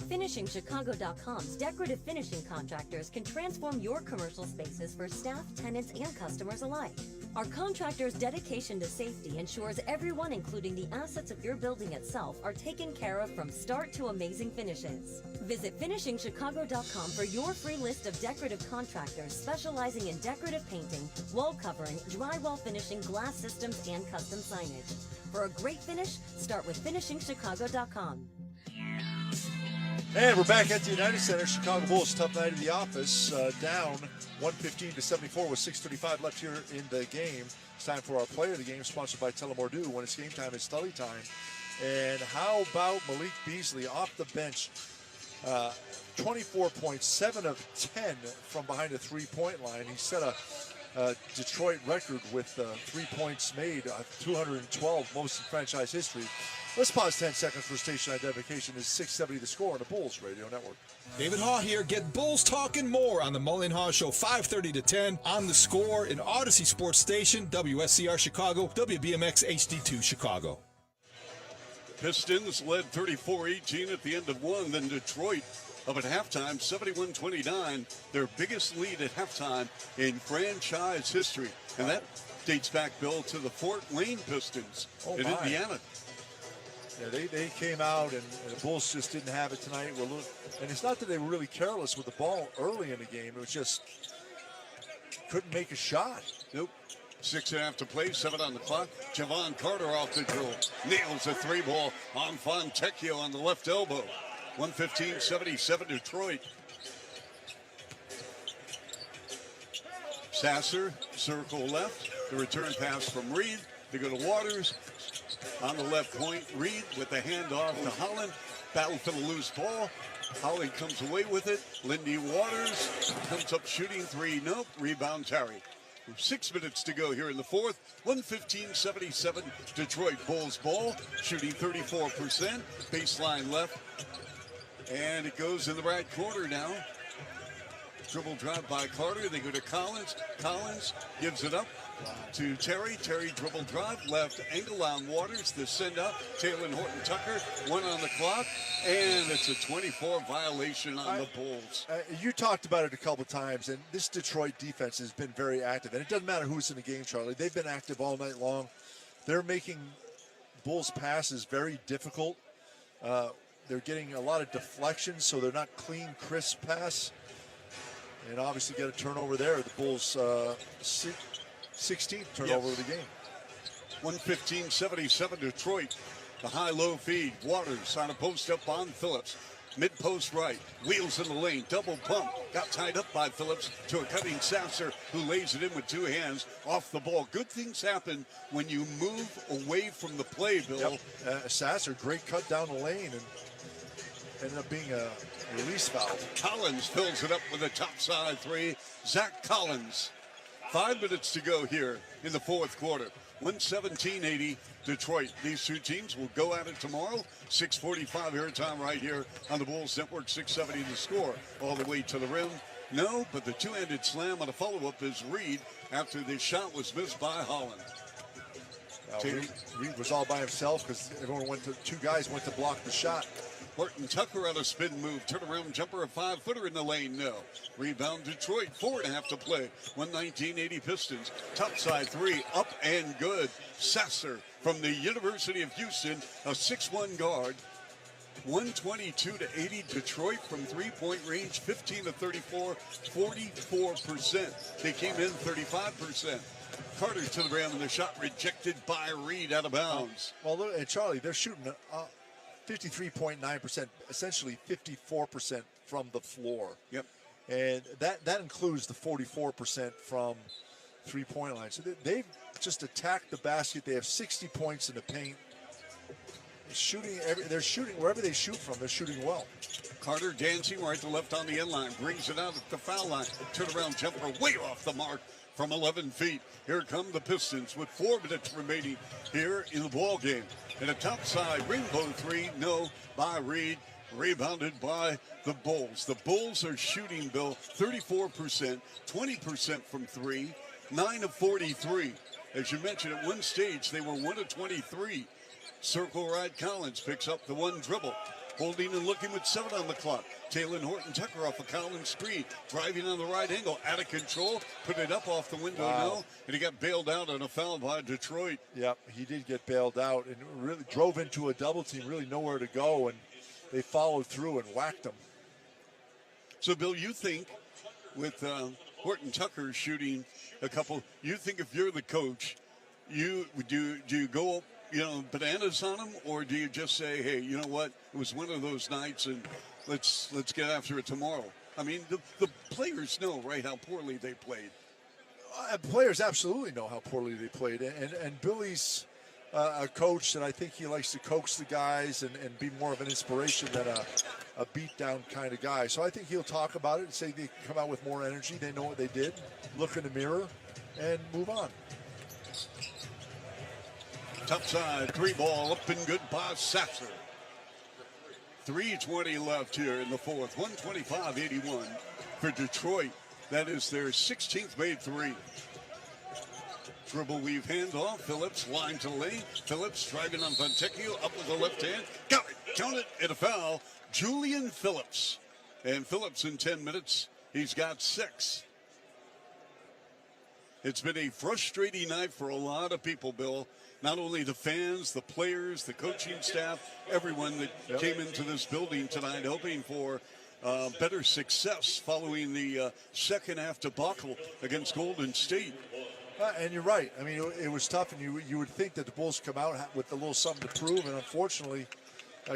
FinishingChicago.com's decorative finishing contractors can transform your commercial spaces for staff, tenants, and customers alike. Our contractors' dedication to safety ensures everyone, including the assets of your building itself, are taken care of from start to amazing finishes. Visit FinishingChicago.com for your free list of decorative contractors specializing in decorative painting, wall covering, drywall finishing, glass systems, and custom signage. For a great finish, start with FinishingChicago.com. And we're back at the United Center. Chicago Bulls, tough night in the office. Down 115-74 with 6:35 left here in the game. It's time for our player of the game, sponsored by Telemordu. When it's game time, it's study time. And how about Malik Beasley off the bench? 24 points, 7 of 10 from behind the three-point line. He set a Detroit record with 3 points made, 212, most in franchise history. Let's pause 10 seconds for station identification. This is 670 The Score on the Bulls Radio Network. David Haw here. Get Bulls talking more on the Mullen Haw Show, 5:30 to 10 on The Score in Odyssey Sports Station, WSCR Chicago, WBMX HD2 Chicago. Pistons led 34-18 at the end of one. Then Detroit up at halftime, 71-29, their biggest lead at halftime in franchise history. And that dates back, Bill, to the Fort Wayne Pistons in Indiana. Yeah, they came out, and the Bulls just didn't have it tonight. And it's not that they were really careless with the ball early in the game. It was just couldn't make a shot. Nope. 6.5 to play, 7 on the clock. Javon Carter off the drill. Nails a three ball on Fontecchio on the left elbow. 115-77 Detroit. Sasser, circle left. The return pass from Reed. They go to Waters. On the left point, Reed with the handoff to Holland. Battle for the loose ball. Holland comes away with it. Lindy Waters comes up shooting three. Nope. Rebound Terry. 6 minutes to go here in the fourth. 115-77 Detroit Bulls ball. Shooting 34%. Baseline left. And it goes in the right corner now. Dribble drive by Carter. They go to Collins. Collins gives it up to Terry. Terry dribble drive. Left angle on Waters. The send up. Taylor Horton Tucker. 1 on the clock. And it's a 24 violation on the Bulls. You talked about it a couple times, and this Detroit defense has been very active. And it doesn't matter who's in the game, Charlie. They've been active all night long. They're making Bulls passes very difficult. They're getting a lot of deflections, so they're not clean, crisp pass. And obviously get a turnover there. The Bulls' 16th turnover of the game. 115-77 Detroit. The high-low feed. Waters on a post up on Phillips. Mid-post right. Wheels in the lane. Double pump. Got tied up by Phillips to a cutting Sasser, who lays it in with two hands off the ball. Good things happen when you move away from the play, Bill. Yep. Sasser, great cut down the lane, and ended up being a release foul. Collins fills it up with a topside three. Zach Collins. 5 minutes to go here in the fourth quarter. 117-80 Detroit. These two teams will go at it tomorrow. 6:45 airtime right here on the Bulls Network. 670 The Score. All the way to the rim. No, but the two-handed slam on a follow-up is Reed after the shot was missed by Holland. Reed was all by himself because two guys went to block the shot. Horton Tucker on a spin move. Turnaround jumper, a 5-footer in the lane. No. Rebound Detroit. 4.5 to play. 119-80 Pistons. Topside three. Up and good. Sasser from the University of Houston. A 6'1 guard. 122-80. Detroit from three-point range, 15-34, 44%. They came in 35%. Carter to the rim, and the shot rejected by Reed out of bounds. Well, look, and Charlie, they're shooting 53.9%, essentially 54% from the floor. Yep. And that includes the 44% from three-point line. So they've just attacked the basket. They have 60 points in the paint. They're shooting wherever they shoot from. They're shooting well. Carter dancing right to left on the end line, brings it out at the foul line. Turnaround jumper way off the mark from 11 feet. Here come the Pistons with 4 minutes remaining here in the ball game. And a top side rainbow three, no, by Reed. Rebounded by the Bulls. The Bulls are shooting, Bill, 34%, 20% from three, 9 of 43. As you mentioned, at one stage, they were 1 of 23. Circle right Collins picks up the one dribble. Holding and looking with 7 on the clock. Taylor Horton-Tucker off a Collins screen. Driving on the right angle. Out of control. Put it up off the window, no. And he got bailed out on a foul by Detroit. Yep, he did get bailed out and really drove into a double team. Really nowhere to go. And they followed through and whacked him. So, Bill, you think with Horton-Tucker shooting a couple, you think if you're the coach, do you go bananas on him, or do you just say, hey, you know what, it was one of those nights and let's get after it tomorrow? I mean, the players know, right, how poorly they played. Players absolutely know how poorly they played, and Billy's a coach that I think he likes to coax the guys and be more of an inspiration than a beat-down kind of guy. So I think he'll talk about it and say they come out with more energy. They know what they did, look in the mirror, and move on. Top side, 3 ball up and good by Sasser. 3:20 left here in the fourth. 125-81 for Detroit. That is their 16th made 3. Dribble weave handoff. Phillips line to lane. Phillips driving on Fontecchio up with the left hand. Got it. Count it. And a foul. Julian Phillips. And Phillips in 10 minutes, he's got 6. It's been a frustrating night for a lot of people, Bill. Not only the fans, the players, the coaching staff, everyone that came into this building tonight hoping for better success following the second half debacle against Golden State. And you're right. I mean, it was tough, and you would think that the Bulls come out with a little something to prove, and unfortunately,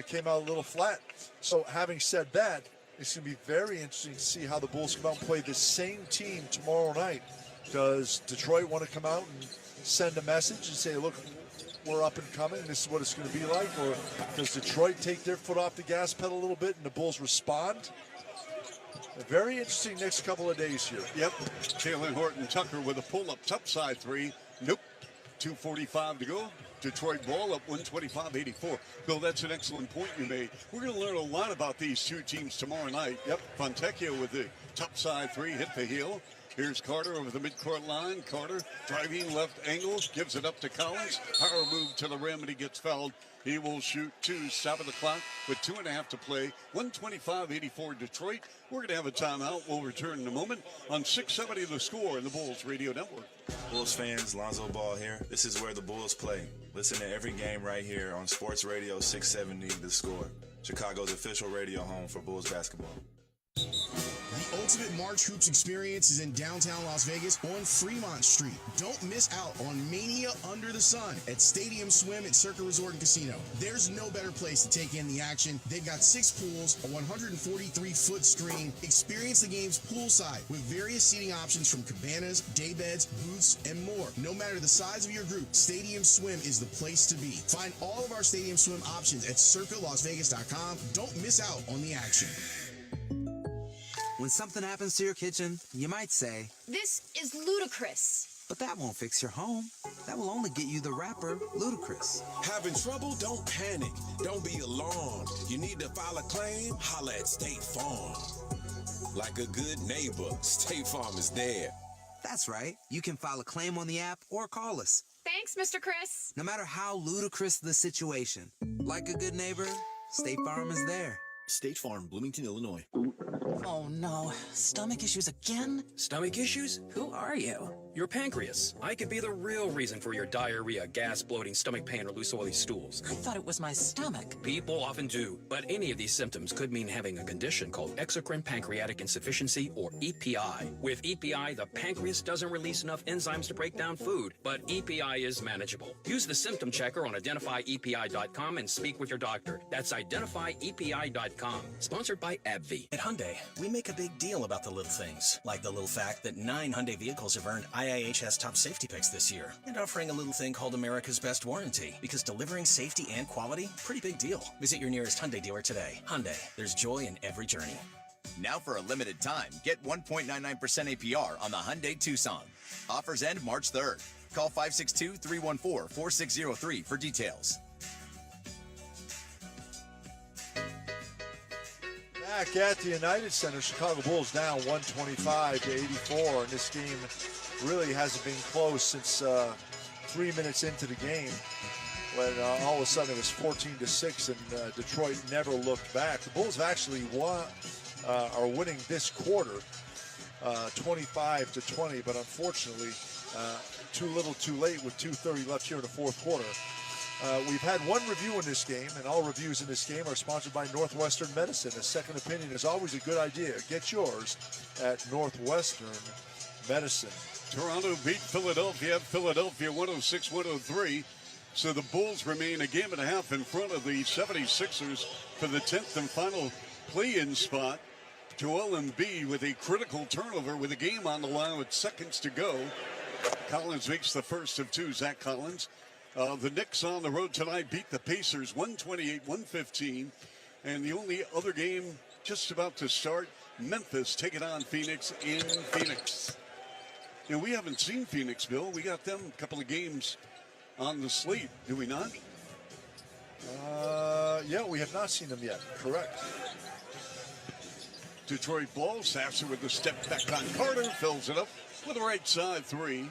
came out a little flat. So having said that, it's going to be very interesting to see how the Bulls come out and play the same team tomorrow night. Does Detroit want to come out and send a message and say, look, we're up and coming, and this is what it's going to be like? Or does Detroit take their foot off the gas pedal a little bit and the Bulls respond? A very interesting next couple of days here. Yep. Taylor Horton-Tucker with a pull-up top side 3. Nope. 2:45 to go. Detroit ball up 125-84. Bill, that's an excellent point you made. We're going to learn a lot about these two teams tomorrow night. Yep. Fontecchio with the top side 3, hit the heel. Here's Carter over the midcourt line. Carter driving left angle, gives it up to Collins. Power move to the rim, and he gets fouled. He will shoot 2, stop of the clock with 2.5 to play. 125-84 Detroit. We're going to have a timeout. We'll return in a moment on 670 The Score in the Bulls Radio Network. Bulls fans, Lonzo Ball here. This is where the Bulls play. Listen to every game right here on Sports Radio 670 The Score, Chicago's official radio home for Bulls basketball. The ultimate March Hoops experience is in downtown Las Vegas on Fremont Street. Don't miss out on Mania Under the Sun at Stadium Swim at Circa Resort and Casino. There's no better place to take in the action. They've got 6 pools, a 143-foot screen. Experience the games poolside with various seating options from cabanas, day beds, booths, and more. No matter the size of your group, Stadium Swim is the place to be. Find all of our Stadium Swim options at circalasvegas.com. Don't miss out on the action. When something happens to your kitchen, you might say, "This is ludicrous." But that won't fix your home. That will only get you the rapper, Ludacris. Having trouble? Don't panic. Don't be alarmed. You need to file a claim? Holla at State Farm. Like a good neighbor, State Farm is there. That's right. You can file a claim on the app or call us. Thanks, Mr. Chris. No matter how ludicrous the situation, like a good neighbor, State Farm is there. State Farm, Bloomington, Illinois. Oh no, stomach issues again? Stomach issues? Who are you? Your pancreas. I could be the real reason for your diarrhea, gas, bloating, stomach pain, or loose oily stools. I thought it was my stomach. People often do, but any of these symptoms could mean having a condition called exocrine pancreatic insufficiency, or EPI. With EPI, the pancreas doesn't release enough enzymes to break down food, but EPI is manageable. Use the symptom checker on identifyepi.com and speak with your doctor. That's identifyepi.com. Sponsored by AbbVie. At Hyundai, we make a big deal about the little things, like the little fact that 9 Hyundai vehicles have earned IIHS top safety picks this year, and offering a little thing called America's Best Warranty, because delivering safety and quality, pretty big deal. Visit your nearest Hyundai dealer today. Hyundai, there's joy in every journey. Now for a limited time, get 1.99% APR on the Hyundai Tucson. Offers end March 3rd. Call 562-314-4603 for details. Back at the United Center, Chicago Bulls down 125-84, and this game really hasn't been close since 3 minutes into the game, when all of a sudden it was 14-6, and Detroit never looked back. The Bulls have actually are winning this quarter 25-20, but unfortunately too little too late with 2:30 left here in the fourth quarter. We've had one review in this game, and all reviews in this game are sponsored by Northwestern Medicine. A second opinion is always a good idea. Get yours at Northwestern Medicine. Toronto beat Philadelphia 106-103. So the Bulls remain a game and a half in front of the 76ers for the 10th and final play-in spot. Joel Embiid with a critical turnover with a game on the line with seconds to go. Collins makes the first of two, Zach Collins. The Knicks on the road tonight beat the Pacers 128-115. And the only other game just about to start, Memphis taking on Phoenix in Phoenix. You know, we haven't seen Phoenix, Bill. We got them a couple of games on the slate, do we not? Yeah, we have not seen them yet. Correct. Detroit ball. Sasser with the step back on Carter. Fills it up with the right side three.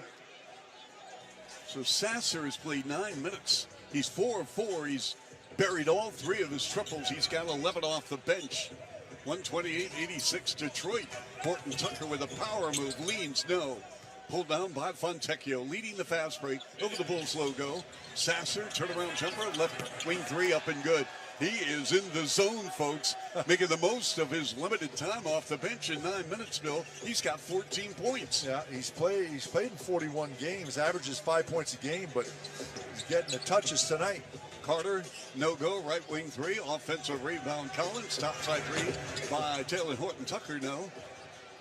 So Sasser has played 9 minutes. He's 4 of 4. He's buried all 3 of his triples. He's got 11 off the bench. 128-86 Detroit. Horton Tucker with a power move. Leans, no. Pulled down by Fontecchio, leading the fast break over the Bulls logo. Sasser, turnaround jumper, left wing three up and good. He is in the zone, folks, making the most of his limited time off the bench in 9 minutes, Bill. He's got 14 points. Yeah, he's played in 41 games, averages 5 points a game, but he's getting the touches tonight. Carter, no go, right wing three, offensive rebound Collins, topside three by Taylor Horton Tucker, no.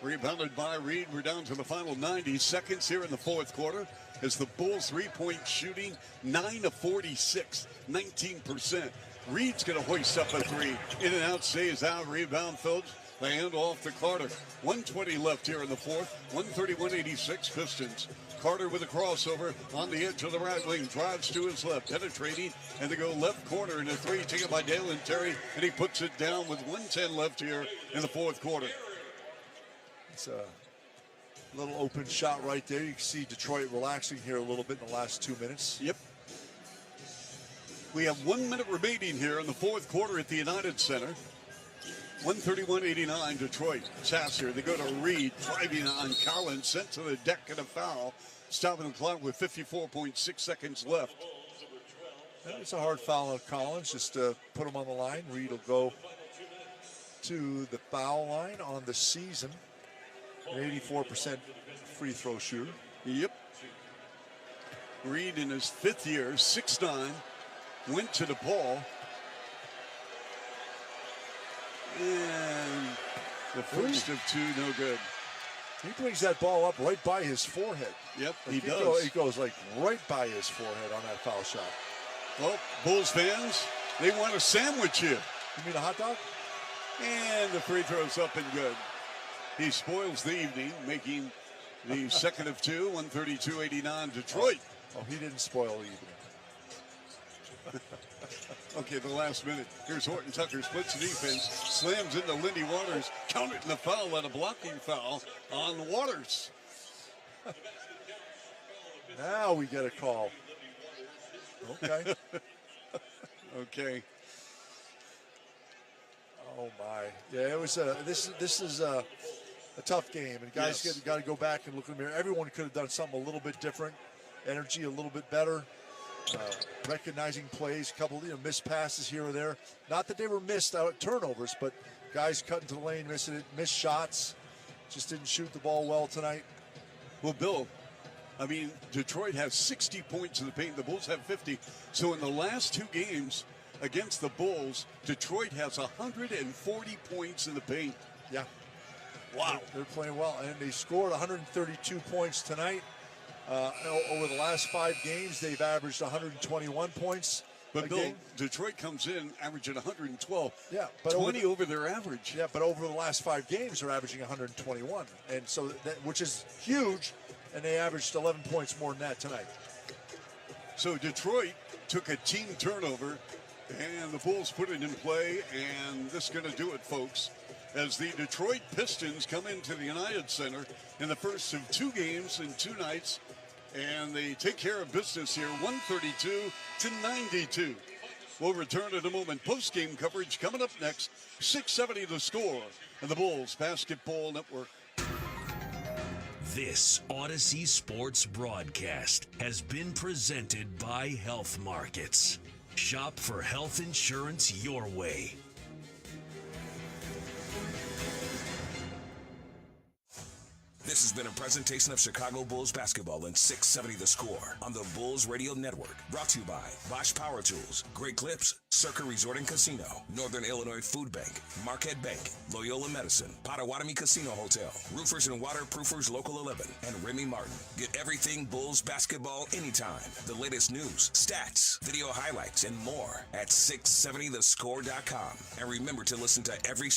Rebounded by Reed. We're down to the final 90 seconds here in the fourth quarter as the Bulls three-point shooting 9 of 46, 19%. Reed's going to hoist up a three. In and out, stays out. Rebound Phillips. The hand off to Carter. 1:20 left here in the fourth. 131-86 Pistons. Carter with a crossover on the edge of the right wing. Drives to his left, penetrating, and they go left corner in a three taken by Dalen Terry, and he puts it down with 1:10 left here in the fourth quarter. It's a little open shot right there. You can see Detroit relaxing here a little bit in the last 2 minutes. Yep. We have 1 minute remaining here in the fourth quarter at the United Center. 131-89 Detroit. Sasser, they go to Reed, driving on Collins, sent to the deck and a foul. Stopping the clock with 54.6 seconds left. It's a hard foul on Collins. Just put him on the line. Reed will go to the foul line on the season. An 84% free throw shooter. Yep. Reed in his fifth year, 6'9", went to DePaul. And the first of two, no good. He brings that ball up right by his forehead. Yep, like he does. He goes like right by his forehead on that foul shot. Well, Bulls fans, they want to sandwich you. You mean a hot dog? And the free throw's up and good. He spoils the evening, making the second of two, 132-89 Detroit. Oh, he didn't spoil the evening. Okay, the last minute. Here's Horton Tucker, splits the defense, slams into Lindy Waters, countered in the foul and a blocking foul on Waters. Now we get a call. Okay. Okay. Oh my! Yeah, it was. This is a tough game, and guys Yes. got to go back and look in the mirror. Everyone could have done something a little bit different, energy a little bit better, recognizing plays, a couple missed passes here or there. Not that they were missed out turnovers, but guys cut into the lane, missing it, missed shots, just didn't shoot the ball well tonight. Well, Bill, I mean, Detroit has 60 points in the paint. The Bulls have 50. So in the last 2 games against the Bulls, Detroit has 140 points in the paint. Yeah. Wow. They're playing well, and they scored 132 points tonight. Over the last 5 games, they've averaged 121 points. But a Bill, game. Detroit comes in averaging 112. Yeah, but 20 over their average. Yeah, but over the last 5 games, they're averaging 121, and so which is huge. And they averaged 11 points more than that tonight. So Detroit took a team turnover, and the Bulls put it in play, and this is going to do it, folks, as the Detroit Pistons come into the United Center in the first of 2 games in 2 nights, and they take care of business here, 132-92. We'll return in a moment. Post-game coverage coming up next, 670 The Score, and the Bulls Basketball Network. This Odyssey Sports broadcast has been presented by Health Markets. Shop for health insurance your way. This has been a presentation of Chicago Bulls basketball in 670 The Score on the Bulls Radio Network. Brought to you by Bosch Power Tools, Great Clips, Circa Resort and Casino, Northern Illinois Food Bank, Marquette Bank, Loyola Medicine, Potawatomi Casino Hotel, Roofers and Waterproofers Local 11, and Remy Martin. Get everything Bulls basketball anytime. The latest news, stats, video highlights, and more at 670thescore.com. And remember to listen to every